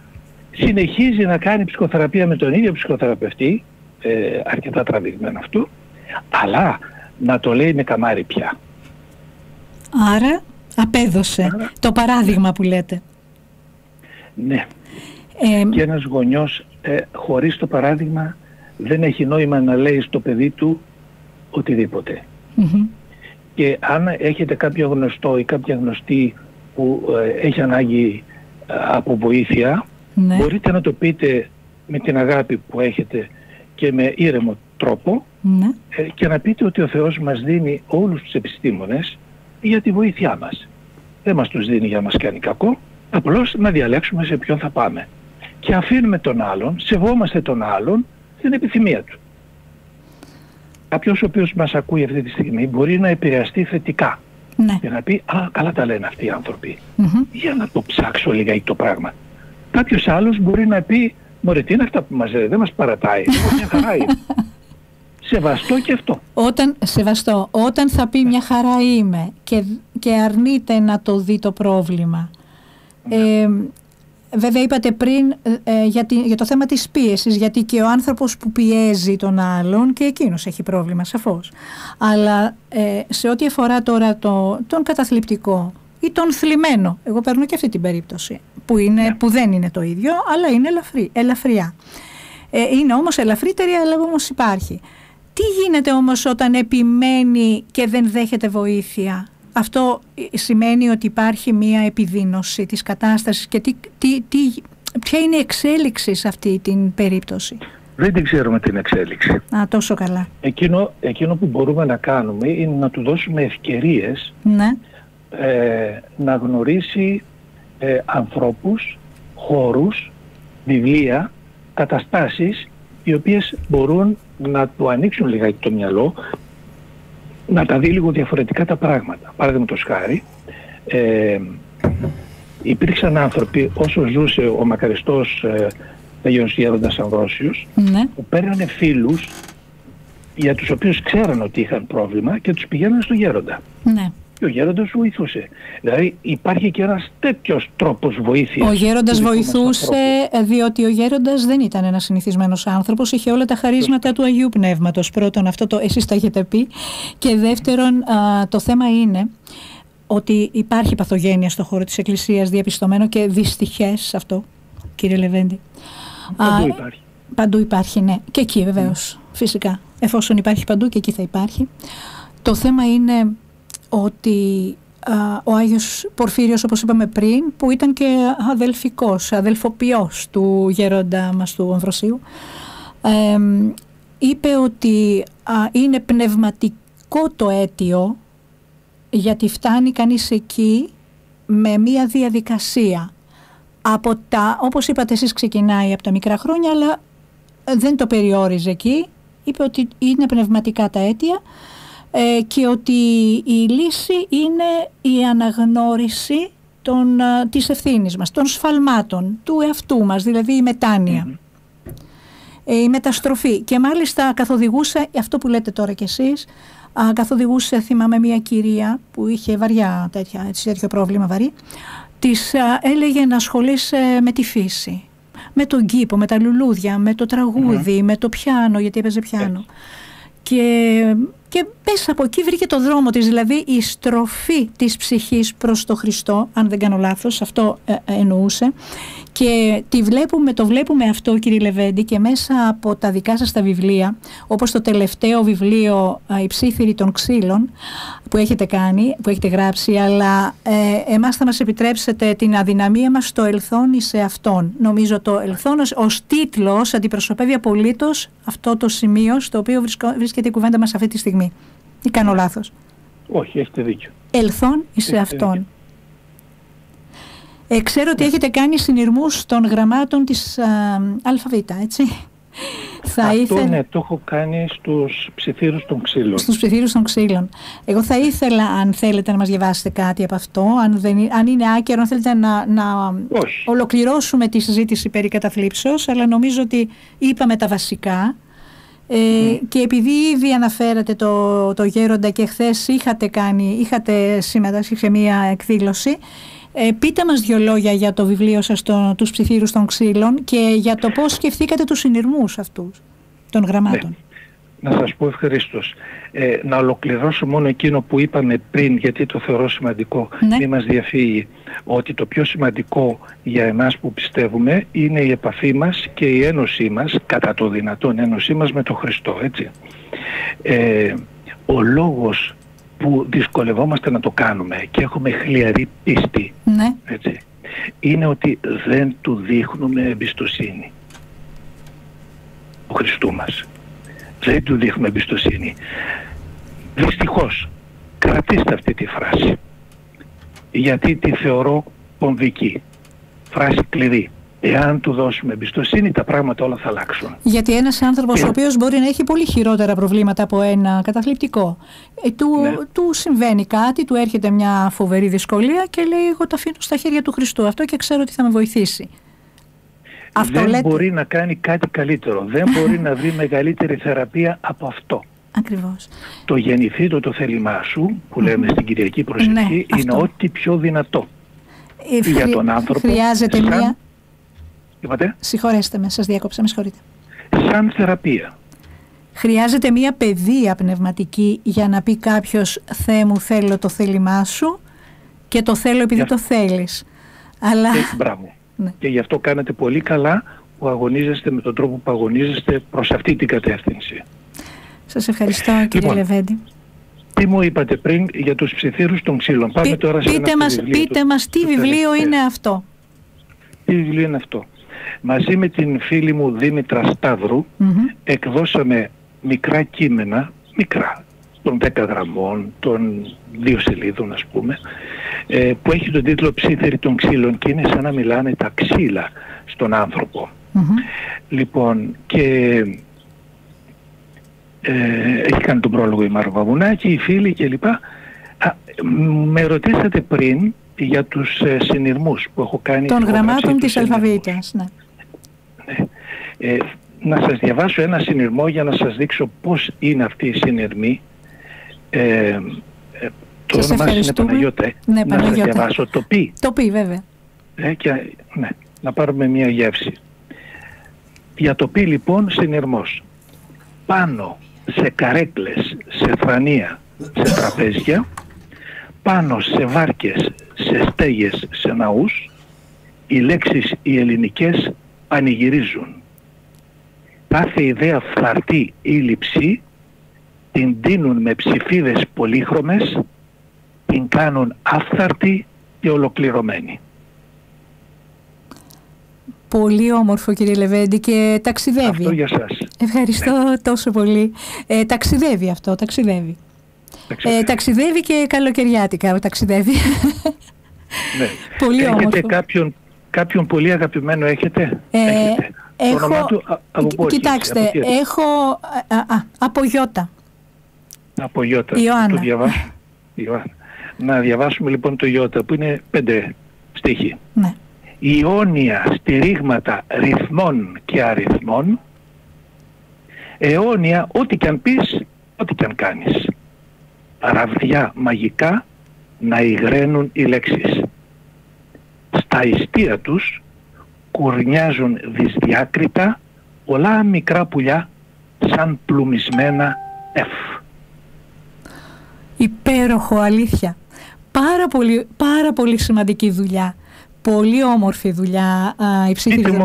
συνεχίζει να κάνει ψυχοθεραπεία με τον ίδιο ψυχοθεραπευτή, αρκετά τραβηγμένο αυτού, αλλά να το λέει με καμάρι πια. Άρα απέδωσε το παράδειγμα που λέτε. Ναι. Και ένας γονιός χωρίς το παράδειγμα δεν έχει νόημα να λέει στο παιδί του οτιδήποτε. Και αν έχετε κάποιο γνωστό ή κάποια γνωστή που έχει ανάγκη από βοήθεια, μπορείτε να το πείτε με την αγάπη που έχετε και με ήρεμο τρόπο, και να πείτε ότι ο Θεός μας δίνει όλους τους επιστήμονες για τη βοήθειά μας. Δεν μας τους δίνει για να μας κάνει κακό, απλώς να διαλέξουμε σε ποιον θα πάμε. Και αφήνουμε τον άλλον, σεβόμαστε τον άλλον στην επιθυμία του. Κάποιος ο οποίος μας ακούει αυτή τη στιγμή μπορεί να επηρεαστεί θετικά. Και να πει, καλά τα λένε αυτοί οι άνθρωποι. Για να το ψάξω λίγα το πράγμα. Κάποιος άλλος μπορεί να πει, μωρέ τι είναι αυτά που μας λένε, δεν μας παρατάει. Μια χαρά είναι. Σεβαστό και αυτό. Όταν θα πει μια χαρά είμαι και αρνείται να το δει το πρόβλημα. Βέβαια είπατε πριν για το θέμα της πίεσης, γιατί και ο άνθρωπος που πιέζει τον άλλον και εκείνος έχει πρόβλημα σαφώς. Αλλά σε ό,τι αφορά τώρα τον καταθλιπτικό ή τον θλιμμένο, εγώ παίρνω και αυτή την περίπτωση που δεν είναι το ίδιο, αλλά είναι ελαφριά. Είναι όμως ελαφρύτερη, αλλά όμως υπάρχει. Τι γίνεται όμως όταν επιμένει και δεν δέχεται βοήθεια? Αυτό σημαίνει ότι υπάρχει μία επιδείνωση της κατάστασης και ποια είναι η εξέλιξη σε αυτή την περίπτωση? Δεν την ξέρουμε την εξέλιξη. Τόσο καλά. Εκείνο που μπορούμε να κάνουμε είναι να του δώσουμε ευκαιρίες να γνωρίσει ανθρώπους, χώρους, βιβλία, καταστάσεις οι οποίες μπορούν να του ανοίξουν λιγάκι το μυαλό, να τα δει λίγο διαφορετικά τα πράγματα. Παραδείγματος χάρη, υπήρξαν άνθρωποι όσο ζούσε ο μακαριστός Αγίος Γέροντας Αμβρόσιος, που παίρνανε φίλους για τους οποίους ξέραν ότι είχαν πρόβλημα και τους πηγαίνανε στο Γέροντα. Και ο Γέροντας βοηθούσε. Δηλαδή υπάρχει και ένας τέτοιος τρόπος βοήθειας. Ο Γέροντας βοηθούσε διότι ο Γέροντας δεν ήταν ένας συνηθισμένος άνθρωπος, είχε όλα τα χαρίσματα του Αγίου Πνεύματος. Πρώτον, αυτό εσείς τα έχετε πει. Και δεύτερον, το θέμα είναι ότι υπάρχει παθογένεια στο χώρο της Εκκλησίας, διαπιστωμένο, και δυστυχές αυτό, κύριε Λεβέντη. Παντού υπάρχει, ναι. Και εκεί βεβαίως, φυσικά. Εφόσον υπάρχει παντού, και εκεί θα υπάρχει. Το θέμα είναι ότι ο Άγιος Πορφύριος, όπως είπαμε πριν, που ήταν και αδελφοποιός του γέροντα μας του Αμβροσίου, είπε ότι είναι πνευματικό το αίτιο, γιατί φτάνει κανείς εκεί με μία διαδικασία. Όπως είπατε εσείς, ξεκινάει από τα μικρά χρόνια, αλλά δεν το περιόριζε εκεί. Είπε ότι είναι πνευματικά τα αίτια και ότι η λύση είναι η αναγνώριση της ευθύνης μας, των σφαλμάτων του εαυτού μας, δηλαδή η μετάνοια, η μεταστροφή. Και μάλιστα καθοδηγούσε, αυτό που λέτε τώρα κι εσείς, καθοδηγούσε, θυμάμαι, μια κυρία που είχε βαριά τέτοιο πρόβλημα βαρύ, της έλεγε να ασχολείσαι με τη φύση, με τον κήπο, με τα λουλούδια, με το τραγούδι, με το πιάνο, γιατί έπαιζε πιάνο. Και μέσα από εκεί βρήκε το δρόμο της, δηλαδή η στροφή της ψυχής προς το Χριστό, αν δεν κάνω λάθος, αυτό εννοούσε. Και το βλέπουμε αυτό, κύριε Λεβέντη, και μέσα από τα δικά σας τα βιβλία, όπως το τελευταίο βιβλίο «Η ψήθυρη των ξύλων» που έχετε γράψει, αλλά εμάς θα μας επιτρέψετε την αδυναμία μας στο ελθόν εις εαυτόν. Νομίζω το ελθόν ως τίτλος αντιπροσωπεύει απολύτως αυτό το σημείο στο οποίο βρίσκεται η κουβέντα μας αυτή τη στιγμή. Ή κάνω λάθος? Όχι, έχετε δίκιο. Ελθόν εις εαυτόν. Ξέρω ότι έχετε κάνει συνειρμούς των γραμμάτων της αλφαβήτα, έτσι. Ναι, το έχω κάνει στους ψιθύρους των ξύλων. Στους ψιθύρους των ξύλων. Εγώ θα ήθελα, αν θέλετε, να μας διαβάσετε κάτι από αυτό, αν είναι άκερο, αν θέλετε να ολοκληρώσουμε τη συζήτηση περί καταθλίψεως, αλλά νομίζω ότι είπαμε τα βασικά. Και επειδή ήδη αναφέρατε το Γέροντα και χθες είχατε συμμετάσχει σε μία εκδήλωση, πείτε μας 2 λόγια για το βιβλίο σας, τους ψιθύρους των ξύλων, και για το πώς σκεφτήκατε τους συνειρμούς αυτούς των γραμμάτων. Να σας πω ευχαρίστως. Να ολοκληρώσω μόνο εκείνο που είπαμε πριν, γιατί το θεωρώ σημαντικό, μην μας διαφύγει, ότι το πιο σημαντικό για εμάς που πιστεύουμε είναι η επαφή μας και η ένωσή μας, κατά το δυνατόν ένωσή μας με τον Χριστό, έτσι. Ο λόγος που δυσκολευόμαστε να το κάνουμε και έχουμε χλιαρή πίστη, έτσι, είναι ότι δεν του δείχνουμε εμπιστοσύνη ο Χριστού μας. Δεν του δείχνουμε εμπιστοσύνη. Δυστυχώς, κρατήστε αυτή τη φράση, γιατί τη θεωρώ κομβική. Φράση κλειδί. Εάν του δώσουμε εμπιστοσύνη, τα πράγματα όλα θα αλλάξουν. Γιατί ένας άνθρωπος ο οποίος μπορεί να έχει πολύ χειρότερα προβλήματα από ένα καταθλιπτικό, του συμβαίνει κάτι, του έρχεται μια φοβερή δυσκολία και λέει, εγώ το αφήνω στα χέρια του Χριστού αυτό και ξέρω ότι θα με βοηθήσει. Δεν μπορεί να κάνει κάτι καλύτερο. Δεν μπορεί να βρει μεγαλύτερη θεραπεία από αυτό. Ακριβώς. Το γεννηθήτο το θέλημά σου, που λέμε στην Κυριακή Προσευχή, είναι ό,τι πιο δυνατό για τον άνθρωπο. Χρειάζεται μία... Είπατε? Συγχωρέστε με, σας διάκοψα, με συγχωρείτε. Σαν θεραπεία. Χρειάζεται μία παιδεία πνευματική για να πει κάποιος, Θεέ μου, θέλω το θέλημά σου και το θέλω επειδή το θέλεις. Αλλά... Μπράβο. Ναι. Και γι' αυτό κάνετε πολύ καλά που αγωνίζεστε με τον τρόπο που αγωνίζεστε προς αυτή την κατεύθυνση. Σας ευχαριστώ, κύριε Λεβέντη. Τι μου είπατε πριν για τους ψιθύρους των ξύλων? Πάμε τώρα σε πείτε μας τι βιβλίο είναι αυτό. Τι βιβλίο είναι αυτό? Μαζί με την φίλη μου Δήμητρα Σταύρου εκδώσαμε μικρά κείμενα, των 10 γραμμών, των 2 σελίδων ας πούμε, που έχει τον τίτλο «Ψίθυροι των ξύλων» και είναι σαν να μιλάνε τα ξύλα στον άνθρωπο. Λοιπόν, και έχει κάνει τον πρόλογο η Μάρο Βαβουνάκη, οι φίλοι κλπ. Με ρωτήσατε πριν για τους συνειρμούς που έχω κάνει. Των γραμμάτων της αλφαβήτας, ναι. Να σας διαβάσω ένα συνειρμό για να σας δείξω πώς είναι αυτή η συνειρμή. Το όνομά είναι Παναγιώτα. Ναι, να σας διαβάσω το πι. Το πι, βέβαια. Ναι, να πάρουμε μια γεύση. Για το πι λοιπόν συνειρμός. Πάνω σε καρέκλες, σε φρανία, σε τραπέζια, πάνω σε βάρκες, σε στέγες, σε ναούς, οι λέξεις οι ελληνικές πανηγυρίζουν. Κάθε ιδέα φθαρτή ή λειψή την τίνουν με ψηφίδες πολύχρωμες, την κάνουν άφθαρτη και ολοκληρωμένη. Πολύ όμορφο, κύριε Λεβέντη, και ταξιδεύει. Αυτό για σας. Ευχαριστώ τόσο πολύ. Ταξιδεύει αυτό, ταξιδεύει. Ταξιδεύει και καλοκαιριάτικα ταξιδεύει. Ναι. Πολύ έχετε όμορφο. Κάποιον πολύ αγαπημένο έχετε? Έχω, κοιτάξτε, έχω από Ιώτα. Από Ιώτα. Ιωάννα. Να διαβάσουμε λοιπόν το Ιώτα που είναι 5 στίχοι. Ναι. Ιόνια στηρίγματα ρυθμών και αριθμών, αιώνια ό,τι κι αν πεις, ό,τι κι αν κάνεις. Ραβδιά μαγικά να υγραίνουν οι λέξεις. Στα ιστία τους κουρνιάζουν δυσδιάκριτα πολλά μικρά πουλιά σαν πλουμισμένα Υπέροχο, αλήθεια. Πάρα πολύ σημαντική δουλειά. Πολύ όμορφη δουλειά η ψήφιση.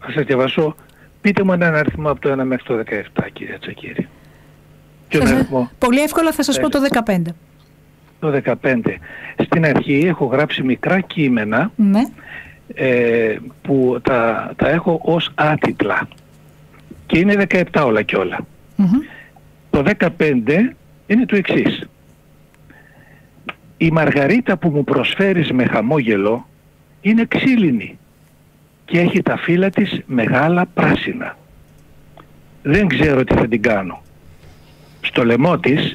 Θα σας διαβάσω. Πείτε μου έναν αριθμό από το 1 μέχρι το 17, κύριε Τσακίρη. Πολύ εύκολα θα σας πω το 15. Το 15. Στην αρχή έχω γράψει μικρά κείμενα, ναι. Που τα έχω ως άτιτλα. Και είναι 17 όλα και όλα. Το 15 είναι το εξής. Η μαργαρίτα που μου προσφέρεις με χαμόγελο είναι ξύλινη και έχει τα φύλλα της μεγάλα πράσινα. Δεν ξέρω τι θα την κάνω. Στο λαιμό της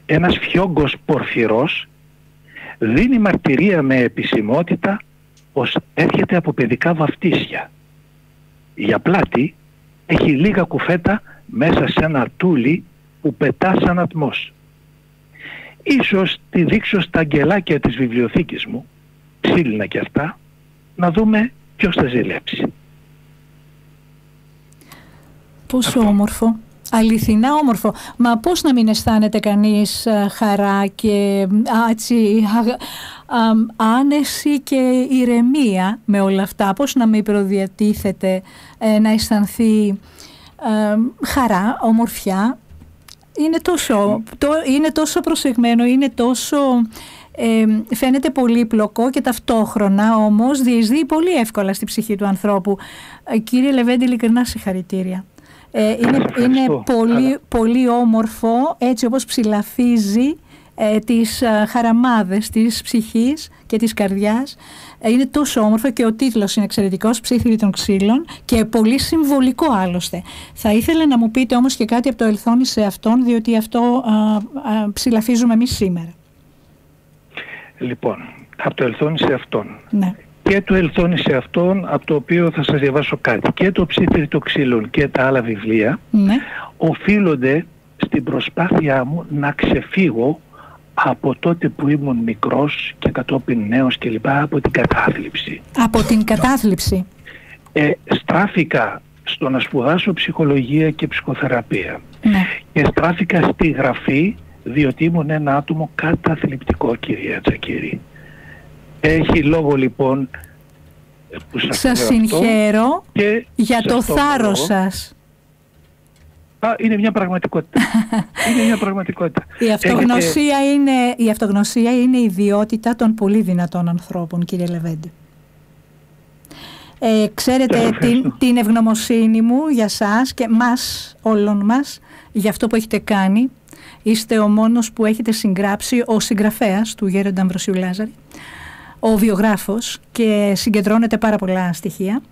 ένας φιόγκος πορφυρός δίνει μαρτυρία με επισημότητα πως έρχεται από παιδικά βαφτίσια. Για πλάτη έχει λίγα κουφέτα μέσα σε ένα τούλι που πετά σαν ατμός. Ίσως τη δείξω στα αγγελάκια της βιβλιοθήκης μου, ξύλινα κι αυτά, να δούμε ποιος θα ζηλέψει. Πόσο όμορφο, αληθινά όμορφο. Μα πώς να μην αισθάνεται κανείς χαρά και άνεση και ηρεμία με όλα αυτά? Πώς να μην προδιατίθεται να αισθανθεί χαρά, ομορφιά? Είναι τόσο προσεγμένο, είναι τόσο... φαίνεται πολύπλοκο και ταυτόχρονα όμως διεισδύει πολύ εύκολα στη ψυχή του ανθρώπου. Κύριε Λεβέντη, ειλικρινά συγχαρητήρια. Είναι πολύ όμορφο έτσι όπως ψηλαφίζει τις χαραμάδες της ψυχής και της καρδιάς. Είναι τόσο όμορφο και ο τίτλος είναι εξαιρετικός, «Ψήθυροι των ξύλων», και πολύ συμβολικό άλλωστε. Θα ήθελα να μου πείτε όμως και κάτι από το «Ελθόνη σε αυτόν», διότι αυτό ψηλαφίζουμε εμείς σήμερα. Λοιπόν, από το «Ελθόνη σε αυτόν». Ναι. Και το «Ελθόνη σε αυτόν», από το οποίο θα σας διαβάσω κάτι, και το «Ψήθυροι των ξύλων» και τα άλλα βιβλία, ναι, οφείλονται στην προσπάθειά μου να ξεφύγω από τότε που ήμουν μικρός και κατόπιν νέος και λοιπά, από την κατάθλιψη. Από την κατάθλιψη. Στράφηκα στο να σπουδάσω ψυχολογία και ψυχοθεραπεία. Ναι. Και στράφηκα στη γραφή, διότι ήμουν ένα άτομο καταθλιπτικό, κυρία Τσακύρη. Έχει λόγο λοιπόν που σας συγχαίρω για το θάρρος σας. Είναι μια πραγματικότητα. Είναι μια πραγματικότητα. Η αυτογνωσία είναι η ιδιότητα των πολύ δυνατών ανθρώπων, κύριε Λεβέντη. Ξέρετε την ευγνωμοσύνη μου για σας και μας, όλων μας, για αυτό που έχετε κάνει. Είστε ο μόνος που έχετε συγγράψει, ο συγγραφέας του Γέροντα Αμβροσίου Λάζαρη, ο βιογράφος, και συγκεντρώνετε πάρα πολλά στοιχεία.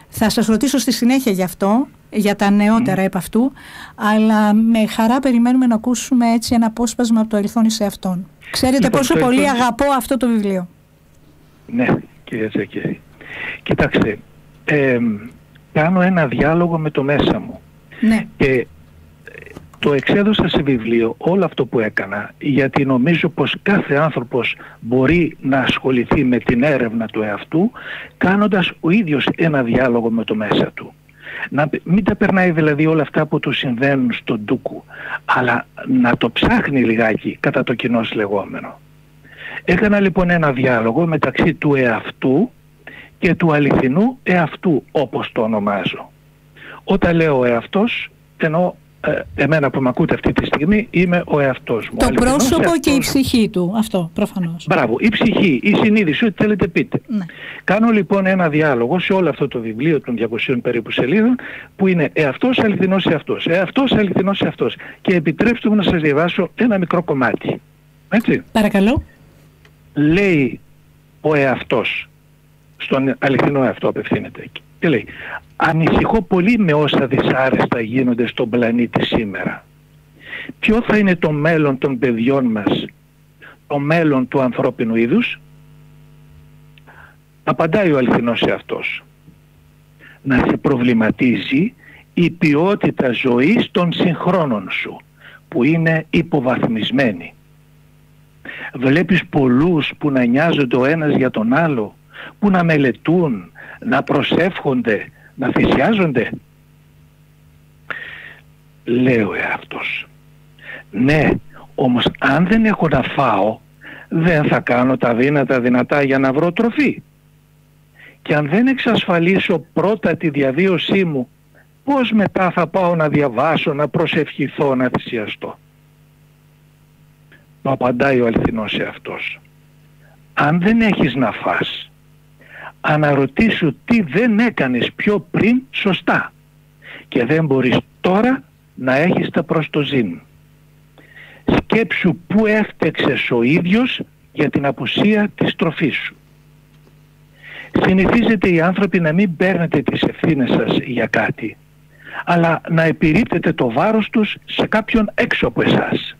Θα σας ρωτήσω στη συνέχεια γι' αυτό, για τα νεότερα επ' αυτού, αλλά με χαρά περιμένουμε να ακούσουμε έτσι ένα απόσπασμα από το «Ελθόνη σε αυτόν». Ξέρετε πόσο πολύ αγαπώ αυτό το βιβλίο. Ναι, κυρία Τσακύρη. Κοιτάξτε, κάνω ένα διάλογο με το μέσα μου. Ναι. Και το εξέδωσα σε βιβλίο όλο αυτό που έκανα, γιατί νομίζω πως κάθε άνθρωπος μπορεί να ασχοληθεί με την έρευνα του εαυτού, κάνοντας ο ίδιος ένα διάλογο με το μέσα του. Να μην τα περνάει δηλαδή όλα αυτά που του συμβαίνουν στον ντούκου, αλλά να το ψάχνει λιγάκι κατά το κοινώς λεγόμενο. Έκανα λοιπόν ένα διάλογο μεταξύ του εαυτού και του αληθινού εαυτού, όπως το ονομάζω. Όταν λέω εαυτός, εννοώ εμένα που με ακούτε αυτή τη στιγμή, είμαι ο εαυτός μου. Το πρόσωπο και η ψυχή του, αυτό προφανώς. Μπράβο, η ψυχή, η συνείδηση, ό,τι θέλετε πείτε. Ναι. Κάνω λοιπόν ένα διάλογο σε όλο αυτό το βιβλίο των 200 περίπου σελίδων, που είναι εαυτός, αληθινός εαυτός, εαυτός, αληθινός εαυτός. Και επιτρέψτε μου να σας διαβάσω ένα μικρό κομμάτι. Έτσι. Παρακαλώ. Λέει ο εαυτός, στον αληθινό εαυτό απευθύνεται, και λέει: «Ανησυχώ πολύ με όσα δυσάρεστα γίνονται στον πλανήτη σήμερα. Ποιο θα είναι το μέλλον των παιδιών μας, το μέλλον του ανθρώπινου είδους?» Απαντάει ο αληθινός εαυτός: «Να σε προβληματίζει η ποιότητα ζωής των συγχρόνων σου, που είναι υποβαθμισμένη. Βλέπεις πολλούς που να νοιάζονται ο ένας για τον άλλο, που να μελετούν, να προσεύχονται, να θυσιάζονται?» Λέω εαυτός: «Ναι, όμως αν δεν έχω να φάω, δεν θα κάνω τα δύνατα δυνατά για να βρω τροφή. Και αν δεν εξασφαλίσω πρώτα τη διαβίωσή μου, πώς μετά θα πάω να διαβάσω, να προσευχηθώ, να θυσιαστώ?» Μου απαντάει ο αληθινός εαυτός: «Αν δεν έχεις να φας, αναρωτήσου τι δεν έκανες πιο πριν σωστά και δεν μπορείς τώρα να έχεις τα προστοζήν. Σκέψου πού έφτεξες ο ίδιος για την απουσία της τροφής σου. Συνηθίζετε οι άνθρωποι να μην παίρνετε τις ευθύνες σας για κάτι, αλλά να επιρρύπτετε το βάρος τους σε κάποιον έξω από εσάς.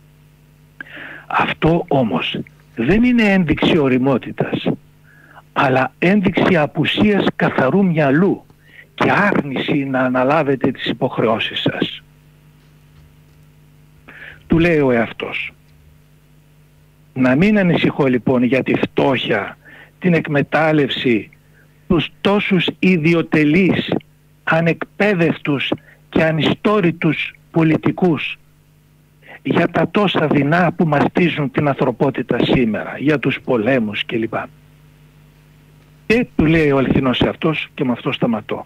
Αυτό όμως δεν είναι ένδειξη ωριμότητας, αλλά ένδειξη απουσίας καθαρού μυαλού και άρνηση να αναλάβετε τις υποχρεώσεις σας. του λέει ο εαυτός. Να μην ανησυχώ λοιπόν για τη φτώχεια, την εκμετάλλευση, τους τόσους ιδιοτελείς, ανεκπαίδευτους και ανιστόρητους πολιτικούς, για τα τόσα δεινά που μαστίζουν την ανθρωπότητα σήμερα, για τους πολέμους κλπ. Και του λέει ο αληθινός εαυτός, και με αυτό σταματώ.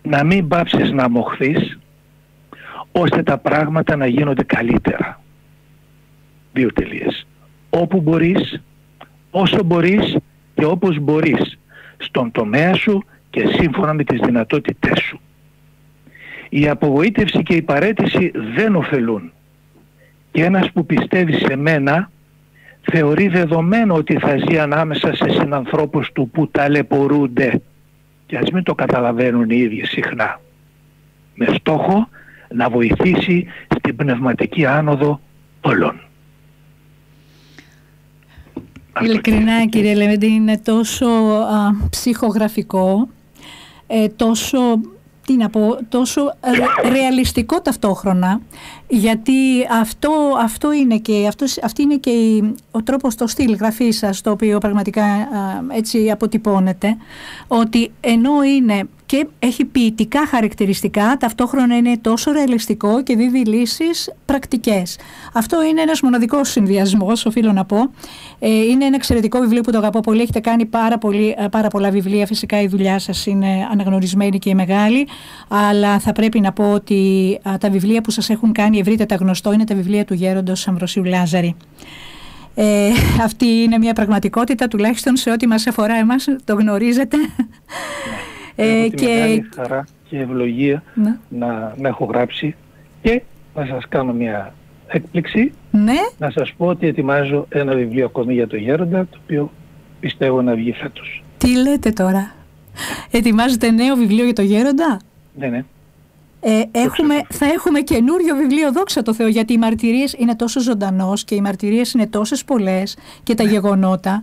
Να μην πάψεις να μοχθείς, ώστε τα πράγματα να γίνονται καλύτερα. 2 τελείες. Όπου μπορείς, όσο μπορείς και όπως μπορείς, στον τομέα σου και σύμφωνα με τις δυνατότητές σου. Η απογοήτευση και η παραίτηση δεν ωφελούν. Και ένας που πιστεύει σε μένα θεωρεί δεδομένο ότι θα ζει ανάμεσα σε συνανθρώπους του που ταλαιπωρούνται, και ας μην το καταλαβαίνουν οι ίδιοι συχνά, με στόχο να βοηθήσει στην πνευματική άνοδο όλων. Ειλικρινά, κύριε Λεβέντη, είναι τόσο ψυχογραφικό, τόσο, τι να πω, τόσο ρεαλιστικό ταυτόχρονα, γιατί αυτό είναι και, αυτή είναι και ο τρόπος, το στυλ γραφής σας, το οποίο πραγματικά έτσι αποτυπώνεται, ότι ενώ είναι και έχει ποιητικά χαρακτηριστικά, ταυτόχρονα είναι τόσο ρεαλιστικό και δίδει λύσεις πρακτικές. Αυτό είναι ένας μοναδικός συνδυασμός, οφείλω να πω. Είναι ένα εξαιρετικό βιβλίο που το αγαπώ πολύ. Έχετε κάνει πάρα πολλά βιβλία. Φυσικά η δουλειά σας είναι αναγνωρισμένη και μεγάλη. Αλλά θα πρέπει να πω ότι τα βιβλία που σας έχουν κάνει ευρύτερα γνωστό είναι τα βιβλία του γέροντος Αμβροσίου Λάζαρη. Αυτή είναι μια πραγματικότητα, τουλάχιστον σε ό,τι μας αφορά εμάς, το γνωρίζετε. Έχω τη μεγάλη χαρά και ευλογία να έχω γράψει, και να σας κάνω μια έκπληξη, να σας πω ότι ετοιμάζω ένα βιβλίο ακόμη για το Γέροντα, το οποίο πιστεύω να βγει φέτος. Τι λέτε τώρα? Ετοιμάζετε νέο βιβλίο για το Γέροντα? Ναι. Θα έχουμε καινούριο βιβλίο, δόξα τω Θεώ, γιατί οι μαρτυρίες είναι τόσο ζωντανός και οι μαρτυρίες είναι τόσες πολλές και τα γεγονότα,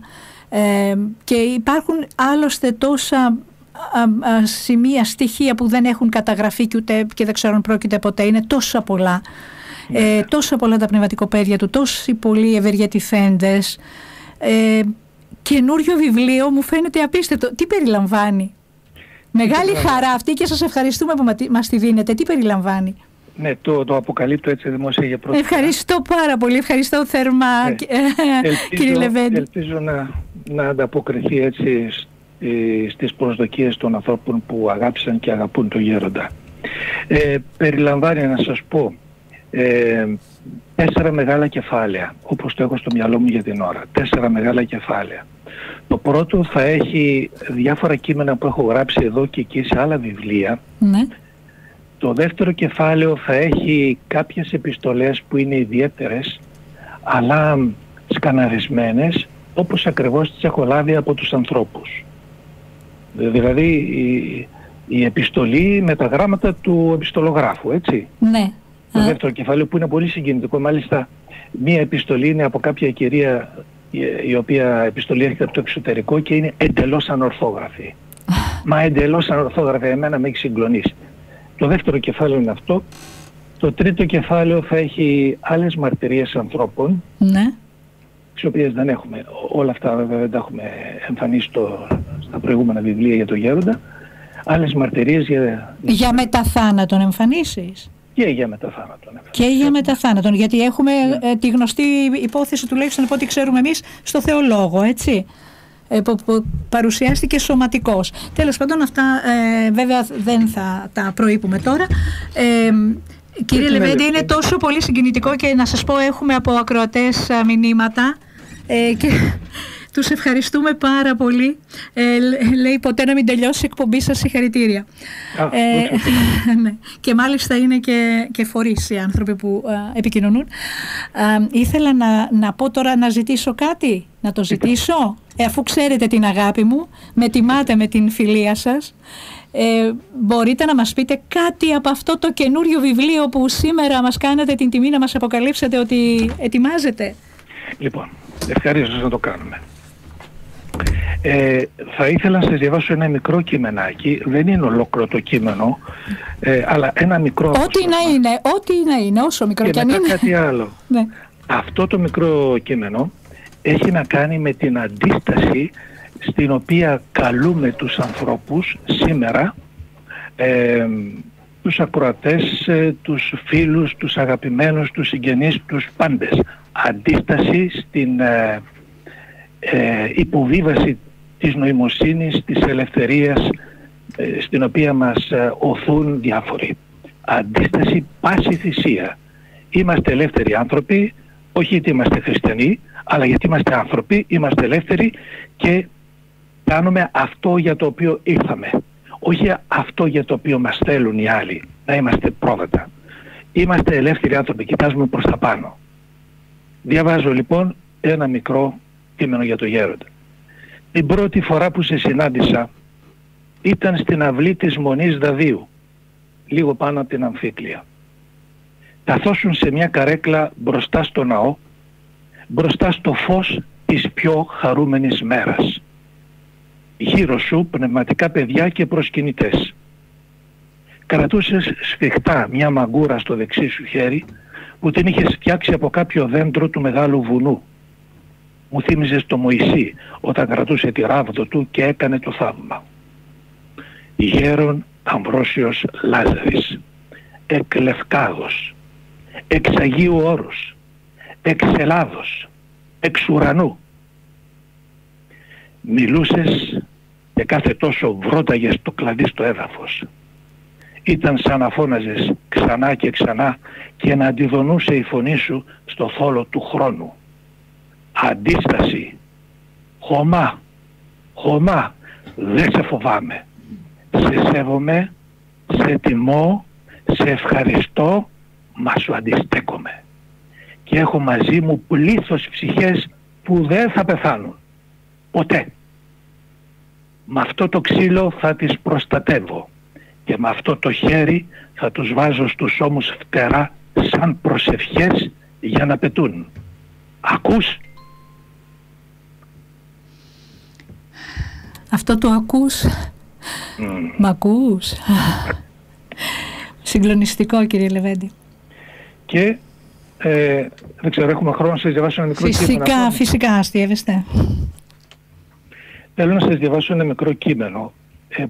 και υπάρχουν άλλωστε τόσα σημεία, στοιχεία που δεν έχουν καταγραφεί και δεν ξέρω αν πρόκειται ποτέ. Είναι τόσα πολλά. Τόσα πολλά τα πνευματικοπαίδια του, τόσοι πολλοί ευεργετηθέντες. Καινούριο βιβλίο μου φαίνεται απίστευτο. Τι περιλαμβάνει? Μεγάλη χαρά αυτή, και σας ευχαριστούμε που μας τη δίνετε. Τι περιλαμβάνει? Ναι, το αποκαλύπτω έτσι δημόσια για πρώτη φορά. Ευχαριστώ πάρα πολύ, ευχαριστώ θερμά, κύριε Λεβέντη. Ελπίζω να ανταποκριθεί έτσι στις προσδοκίες των ανθρώπων που αγάπησαν και αγαπούν τον Γέροντα. Περιλαμβάνει, να σας πω, 4 μεγάλα κεφάλαια, όπως το έχω στο μυαλό μου για την ώρα. 4 μεγάλα κεφάλαια. Το πρώτο θα έχει διάφορα κείμενα που έχω γράψει εδώ και εκεί σε άλλα βιβλία. Ναι. Το δεύτερο κεφάλαιο θα έχει κάποιες επιστολές που είναι ιδιαίτερες, αλλά σκαναρισμένες, όπως ακριβώς τις έχω λάβει από τους ανθρώπους. Δηλαδή η επιστολή με τα γράμματα του επιστολογράφου, έτσι. Ναι. Το δεύτερο κεφάλαιο που είναι πολύ συγκινητικό. Μάλιστα μία επιστολή είναι από κάποια κυρία, η οποία επιστολή έρχεται από το εξωτερικό και είναι εντελώς ανορθόγραφη. Μα εντελώς ανορθόγραφη, εμένα με έχει συγκλονίσει. Το δεύτερο κεφάλαιο είναι αυτό. Το τρίτο κεφάλαιο θα έχει άλλες μαρτυρίες ανθρώπων, ναι, τις οποίες δεν έχουμε. Όλα αυτά βέβαια δεν τα έχουμε εμφανίσει στα προηγούμενα βιβλία για τον Γέροντα. Άλλες μαρτυρίες για μεταθάνατον εμφανίσεις. Και για μεταθάνατον. Και για μεταθάνατον, γιατί έχουμε τη γνωστή υπόθεση, τουλάχιστον από ό,τι ξέρουμε εμείς, στο Θεολόγο, έτσι, που παρουσιάστηκε σωματικός. Τέλος πάντων, αυτά βέβαια δεν θα τα προείπουμε τώρα. Κύριε Λεβέντη, είναι τόσο πολύ συγκινητικό, και να σας πω, έχουμε από ακροατές μηνύματα και τους ευχαριστούμε πάρα πολύ. Λέει, ποτέ να μην τελειώσει η εκπομπή σας, συγχαρητήρια. Ναι. Και μάλιστα είναι και φορείς οι άνθρωποι που επικοινωνούν. Ήθελα να πω τώρα, να ζητήσω κάτι. Να το ζητήσω, αφού ξέρετε την αγάπη μου, με τιμάτε με την φιλία σας. Μπορείτε να μας πείτε κάτι από αυτό το καινούριο βιβλίο που σήμερα μας κάνατε την τιμή να μας αποκαλύψετε ότι ετοιμάζετε? Λοιπόν, ευχαρίστως να το κάνουμε. Θα ήθελα να σας διαβάσω ένα μικρό κειμενάκι, δεν είναι ολόκληρο το κείμενο, αλλά ένα μικρό... Ό,τι να είναι, όσο μικρό και αν είναι. Κάτι άλλο. Ναι. Αυτό το μικρό κείμενο έχει να κάνει με την αντίσταση στην οποία καλούμε τους ανθρώπους σήμερα, τους ακροατές, τους φίλους, τους αγαπημένους, τους συγγενείς, τους πάντες. Αντίσταση στην υποβίβαση της νοημοσύνης, της ελευθερίας, στην οποία μας οθούν διάφοροι. Αντίσταση πάση θυσία. Είμαστε ελεύθεροι άνθρωποι, όχι γιατί είμαστε χριστιανοί, αλλά γιατί είμαστε άνθρωποι, είμαστε ελεύθεροι και κάνουμε αυτό για το οποίο ήρθαμε. Όχι αυτό για το οποίο μας θέλουν οι άλλοι, να είμαστε πρόβατα. Είμαστε ελεύθεροι άνθρωποι, κοιτάζουμε προς τα πάνω. Διαβάζω λοιπόν ένα μικρό κείμενο για το Γέροντα. Την πρώτη φορά που σε συνάντησα ήταν στην αυλή της Μονής Δαδίου, λίγο πάνω από την Αμφίκλεια. Καθόσουν σε μια καρέκλα μπροστά στο ναό, μπροστά στο φως της πιο χαρούμενης μέρας. Γύρω σου πνευματικά παιδιά και προσκυνητές. Κρατούσες σφιχτά μια μαγκούρα στο δεξί σου χέρι που την είχες φτιάξει από κάποιο δέντρο του μεγάλου βουνού. Μου θύμιζες το Μωυσή όταν κρατούσε τη ράβδο του και έκανε το θαύμα. Γέρον Αμβρόσιος Λάζαρης, εκ Λευκάδος, εξ Αγίου Όρους, εξ Ελλάδος, εξ ουρανού. Μιλούσες και κάθε τόσο βρόταγες το κλαδί στο έδαφος. Ήταν σαν να φώναζες ξανά και ξανά και να αντιδονούσε η φωνή σου στο θόλο του χρόνου. Αντίσταση. Χωμά, χωμά, δεν σε φοβάμαι. Σε σέβομαι, σε τιμώ, σε ευχαριστώ, μα σου αντιστέκομαι. Και έχω μαζί μου πλήθος ψυχές που δεν θα πεθάνουν. Ποτέ. Με αυτό το ξύλο θα τις προστατεύω και με αυτό το χέρι θα τους βάζω στους ώμους φτερά σαν προσευχές για να πετούν. Ακούς? Αυτό το ακούς? Μ' ακούς? Συγκλονιστικό, κύριε Λεβέντη. Και δεν ξέρω, έχουμε χρόνο να σας διαβάσω ένα μικρό κείμενο. Φυσικά, αστείευεστε. Θέλω να σας διαβάσω ένα μικρό κείμενο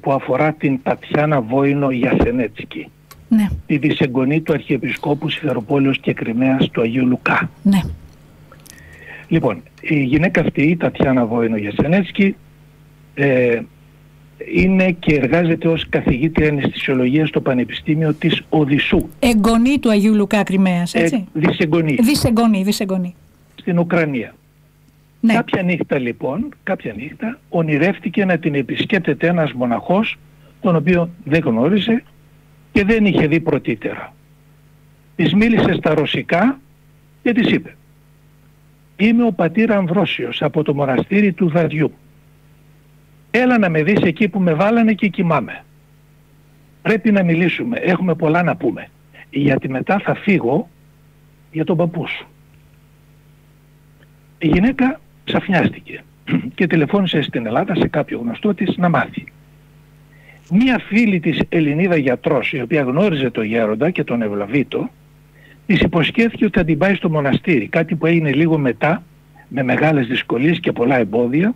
που αφορά την Τατιάνα Βόινο Γιασενέτσκι, ναι, τη δυσεγγονή του Αρχιεπισκόπου Σιδεροπόλεως και Κριμαίας του Αγίου Λουκά. Ναι. Λοιπόν, η γυναίκα αυτή, η Τατιάνα Βόινο Γιασενέτσκι, είναι και εργάζεται ως καθηγήτρια αναισθησιολογίας στο Πανεπιστήμιο της Οδυσσού. Εγγονή του Αγίου Λουκά Κριμαίας, έτσι. Δυσεγγονή. Στην Ουκρανία. Ναι. Κάποια νύχτα ονειρεύτηκε να την επισκέπτεται ένας μοναχός, τον οποίο δεν γνώριζε και δεν είχε δει πρωτήτερα. Της μίλησε στα ρωσικά και της είπε: «Είμαι ο πατήρ Αμβρόσιος από το μοναστήρι του Δαδιού. Έλα να με δεις εκεί που με βάλανε και κοιμάμαι. Πρέπει να μιλήσουμε, έχουμε πολλά να πούμε, γιατί μετά θα φύγω για τον παππού σου». Η γυναίκα ξαφνιάστηκε και τηλεφώνησε στην Ελλάδα σε κάποιο γνωστό της να μάθει. Μία φίλη της Ελληνίδα γιατρός, η οποία γνώριζε τον Γέροντα και τον Ευλαβήτο, της υποσχέθηκε ότι θα την πάει στο μοναστήρι, κάτι που έγινε λίγο μετά, με μεγάλες δυσκολίες και πολλά εμπόδια,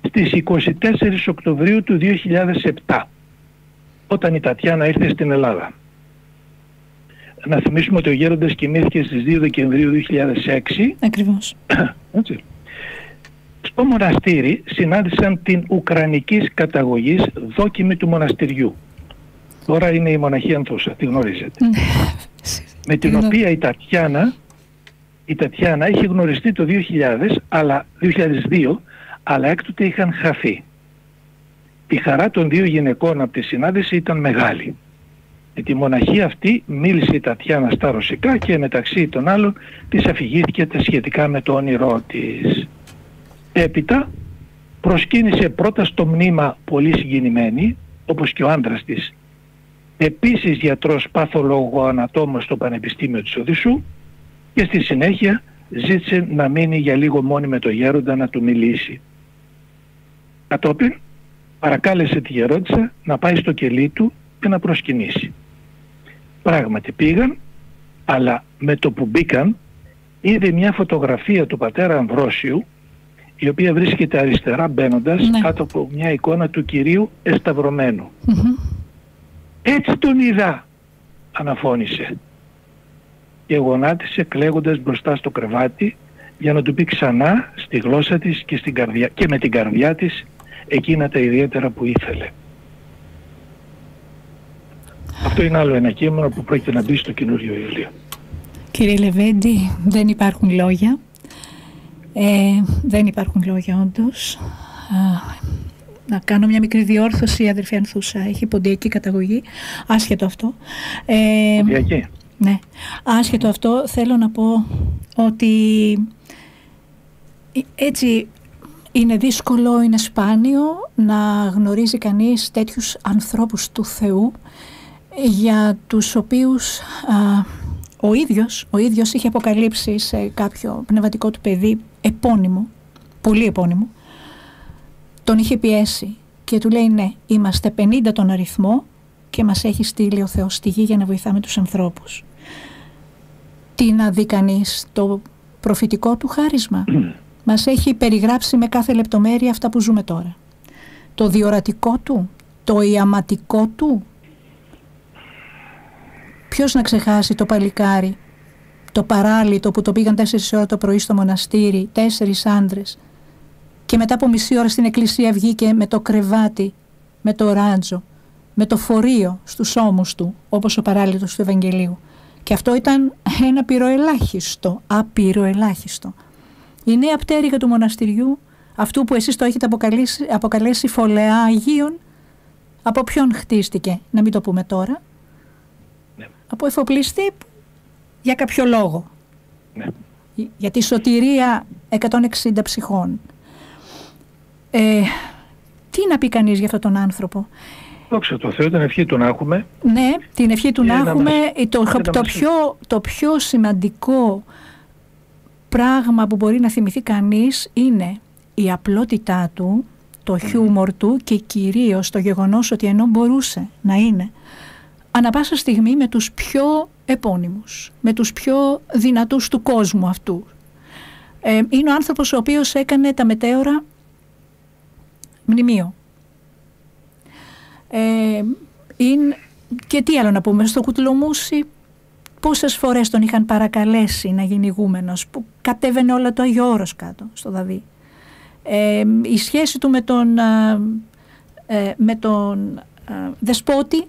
στις 24 Οκτωβρίου του 2007, όταν η Τατιάνα ήρθε στην Ελλάδα. Να θυμίσουμε ότι ο Γέροντας κοιμήθηκε στις 2 Δεκεμβρίου 2006. Ακριβώς. Έτσι. Στο μοναστήρι συνάντησαν την ουκρανικής καταγωγής δόκιμη του μοναστηριού. Τώρα είναι η μοναχή Ανθούσα, τη γνωρίζετε. Με την οποία η Τατιάνα είχε γνωριστεί το 2002, αλλά έκτοτε είχαν χαθεί. Η χαρά των δύο γυναικών από τη συνάντηση ήταν μεγάλη. Με τη μοναχή αυτή μίλησε η Τατιάνα στα ρωσικά και μεταξύ των άλλων της αφηγήθηκε τα σχετικά με το όνειρό της. Έπειτα προσκύνησε πρώτα στο μνήμα πολύ συγκινημένη, όπως και ο άντρας της, επίσης γιατρός παθολόγο ανατόμος στο Πανεπιστήμιο της Οδυσσού, και στη συνέχεια ζήτησε να μείνει για λίγο μόνη με το Γέροντα να του μιλήσει. Κατόπιν παρακάλεσε τη γερόντισσα να πάει στο κελί του και να προσκυνήσει. Πράγματι πήγαν, αλλά με το που μπήκαν είδε μια φωτογραφία του πατέρα Αμβρόσιου, η οποία βρίσκεται αριστερά μπαίνοντας, ναι, κάτω από μια εικόνα του Κυρίου εσταυρωμένου. «Έτσι τον είδα», αναφώνησε και γονάτισε κλαίγοντας μπροστά στο κρεβάτι για να του πει ξανά στη γλώσσα της και, και με την καρδιά της εκείνα τα ιδιαίτερα που ήθελε. Αυτό είναι άλλο ένα κείμενο που πρόκειται να μπει στο καινούριο βιβλίο. Κύριε Λεβέντη, δεν υπάρχουν λόγια. Δεν υπάρχουν λόγια όντως. Να κάνω μια μικρή διόρθωση, η αδερφή Ανθούσα έχει ποντιακή καταγωγή, άσχετο αυτό. Ποντιακή. Ναι, άσχετο αυτό, θέλω να πω ότι έτσι είναι δύσκολο, είναι σπάνιο να γνωρίζει κανείς τέτοιους ανθρώπους του Θεού, για τους οποίους ο ίδιος είχε αποκαλύψει σε κάποιο πνευματικό του παιδί επώνυμο, πολύ επώνυμο, τον είχε πιέσει και του λέει ναι, είμαστε 50 τον αριθμό και μας έχει στείλει ο Θεός στη γη για να βοηθάμε τους ανθρώπους. Τι να δει κανείς, το προφητικό του χάρισμα. Μας έχει περιγράψει με κάθε λεπτομέρεια αυτά που ζούμε τώρα. Το διορατικό του, το ιαματικό του. Ποιος να ξεχάσει το παλικάρι, το παράλυτο που το πήγαν 4 ώρα το πρωί στο μοναστήρι, 4 άντρες, και μετά από μισή ώρα στην εκκλησία βγήκε με το κρεβάτι, με το ράτζο, με το φορείο στους ώμους του, όπως ο παράλυτος του Ευαγγελίου. Και αυτό ήταν ένα πυροελάχιστο, απειροελάχιστο. Η νέα πτέρυγα του μοναστηριού, αυτού που εσείς το έχετε αποκαλέσει φωλεά Αγίων, από ποιον χτίστηκε, να μην το πούμε τώρα? Ναι. Από εφοπλιστή για κάποιο λόγο. Ναι. Για τη σωτηρία 160 ψυχών. Τι να πει κανείς για αυτόν τον άνθρωπο? Δόξα τω Θεώ, την ευχή του να έχουμε. Ναι, την ευχή του να έχουμε. Το πιο σημαντικό πράγμα που μπορεί να θυμηθεί κανείς είναι η απλότητά του, το χιούμορ του και κυρίως το γεγονός ότι ενώ μπορούσε να είναι ανά πάσα στιγμή με τους πιο επώνυμους, με τους πιο δυνατούς του κόσμου αυτού. Είναι ο άνθρωπος ο οποίος έκανε τα μετέωρα μνημείο. Και τι άλλο να πούμε, στο Κουτλομούσι πόσες φορές τον είχαν παρακαλέσει να γίνει ηγούμενος, που κατέβαινε όλο το Άγιο Όρος κάτω στο Δαβί. Η σχέση του με τον Δεσπότη,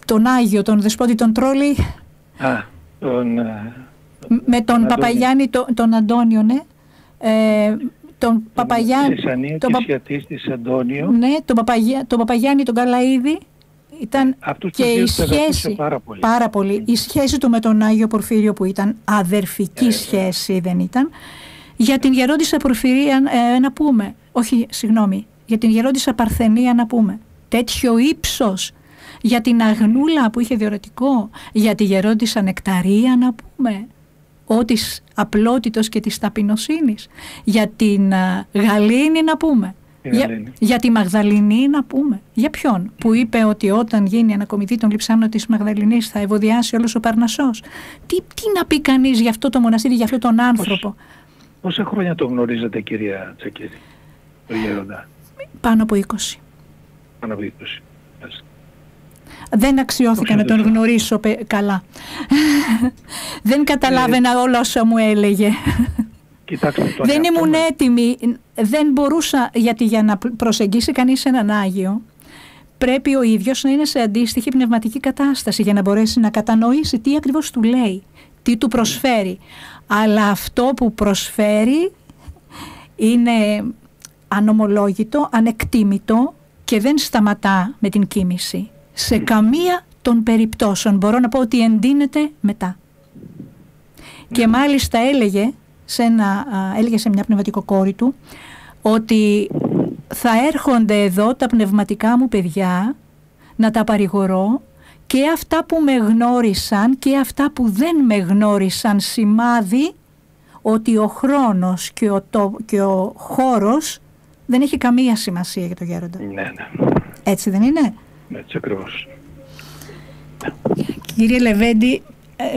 τον Άγιο, τον Δεσπότη, τον Τρόλη, με τον Παπαγιάννη, τον Αντώνιο, ναι, τον Παπαγιάννη, ναι, τον Παπαγιάννη, τον Καλαΐδη. Ήταν και η σχέση πάρα πολύ. Η σχέση του με τον Άγιο Πορφύριο, που ήταν αδερφική σχέση, δεν ήταν. Για την γερόντισσα Πορφυρία να πούμε, όχι, συγγνώμη, για την γερόντισσα Παρθενία να πούμε, τέτοιο ύψος. Για την Αγνούλα που είχε διορατικό, για τη γερόντισσα Νεκταρία να πούμε, της απλότητος και της ταπεινοσύνης. Για την Γαλήνη να πούμε. Για τη Μαγδαληνή να πούμε. Για ποιον? Που είπε ότι όταν γίνει ανακομιδή των λειψάνων της Μαγδαληνής θα ευωδιάσει όλος ο Παρνασσός. Τι να πει κανείς για αυτό το μοναστήρι, για αυτόν τον άνθρωπο? Πόσα χρόνια το γνωρίζετε, κυρία Τσακίρη, το γέροντα? Πάνω από 20. Πάνω από 20. Δεν αξιώθηκα να τον γνωρίσω καλά. Δεν καταλάβαινα όλα όσα μου έλεγε. Κοιτάξτε, δεν ήμουν έτοιμη, δεν μπορούσα, γιατί για να προσεγγίσει κανείς έναν Άγιο πρέπει ο ίδιος να είναι σε αντίστοιχη πνευματική κατάσταση για να μπορέσει να κατανοήσει τι ακριβώς του λέει, τι του προσφέρει. Αλλά αυτό που προσφέρει είναι ανομολόγητο, ανεκτήμητο και δεν σταματά με την κοίμηση. Σε καμία των περιπτώσεων μπορώ να πω ότι εντείνεται μετά. Και μάλιστα έλεγε σε μια πνευματικοκόρη του ότι θα έρχονται εδώ τα πνευματικά μου παιδιά να τα παρηγορώ, και αυτά που με γνώρισαν και αυτά που δεν με γνώρισαν, σημάδι ότι ο χρόνος και ο χώρος δεν έχει καμία σημασία για το γέροντα. Ναι. Έτσι δεν είναι? Έτσι ακριβώς. Κύριε Λεβέντη,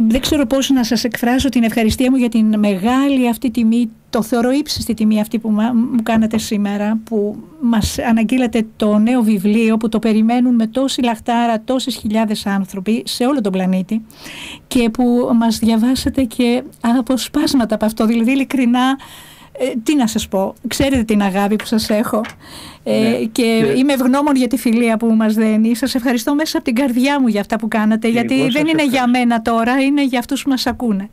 δεν ξέρω πώς να σας εκφράσω την ευχαριστία μου για την μεγάλη αυτή τιμή, το θεωρώ ύψιστη τιμή αυτή που μου κάνατε σήμερα, που μας αναγγείλατε το νέο βιβλίο που το περιμένουν με τόση λαχτάρα τόσες χιλιάδες άνθρωποι σε όλο τον πλανήτη και που μας διαβάσατε και αποσπάσματα από αυτό, δηλαδή ειλικρινά. Τι να σας πω, ξέρετε την αγάπη που σας έχω και είμαι ευγνώμων για τη φιλία που μας δένει. Σας ευχαριστώ μέσα από την καρδιά μου για αυτά που κάνατε, γιατί δεν είναι για μένα τώρα, είναι για αυτούς που μας ακούνε.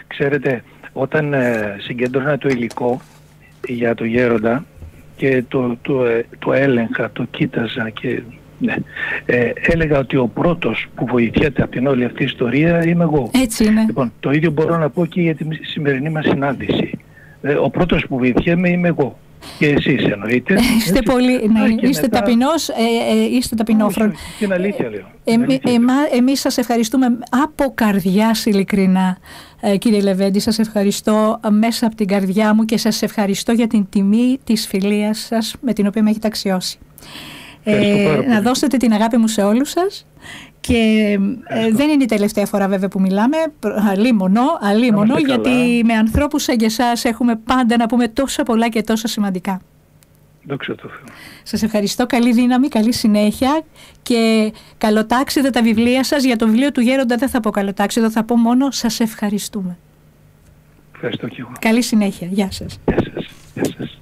Ξέρετε, όταν συγκέντρωνα το υλικό για το γέροντα και το έλεγχα, το κοίταζα και έλεγα ότι ο πρώτος που βοηθιέται από την όλη αυτή η ιστορία είμαι εγώ. Έτσι είναι. Λοιπόν, το ίδιο μπορώ να πω και για τη σημερινή μας συνάντηση. Ο πρώτος που βοηθιέμαι είμαι εγώ. Και εσείς εννοείται. Είστε πολύ, είστε ταπεινός, είστε ταπεινόφρον. Την αλήθεια λέω. Εμείς σας ευχαριστούμε από καρδιάς ειλικρινά, κύριε Λεβέντη. Σας ευχαριστώ μέσα από την καρδιά μου και σας ευχαριστώ για την τιμή της φιλίας σας με την οποία με έχετε αξιώσει. Να δώσετε την αγάπη μου σε όλους σας. Και δεν είναι η τελευταία φορά βέβαια που μιλάμε, αλίμονο, γιατί με ανθρώπους σαν και εσάς έχουμε πάντα να πούμε τόσα πολλά και τόσα σημαντικά. Δόξα τω Θεώ. Σας ευχαριστώ, καλή δύναμη, καλή συνέχεια και καλοτάξιδε τα βιβλία σας. Για το βιβλίο του Γέροντα δεν θα πω καλοτάξιδο, θα πω μόνο σας ευχαριστούμε. Ευχαριστώ και εγώ. Καλή συνέχεια, γεια σας. Γεια σας.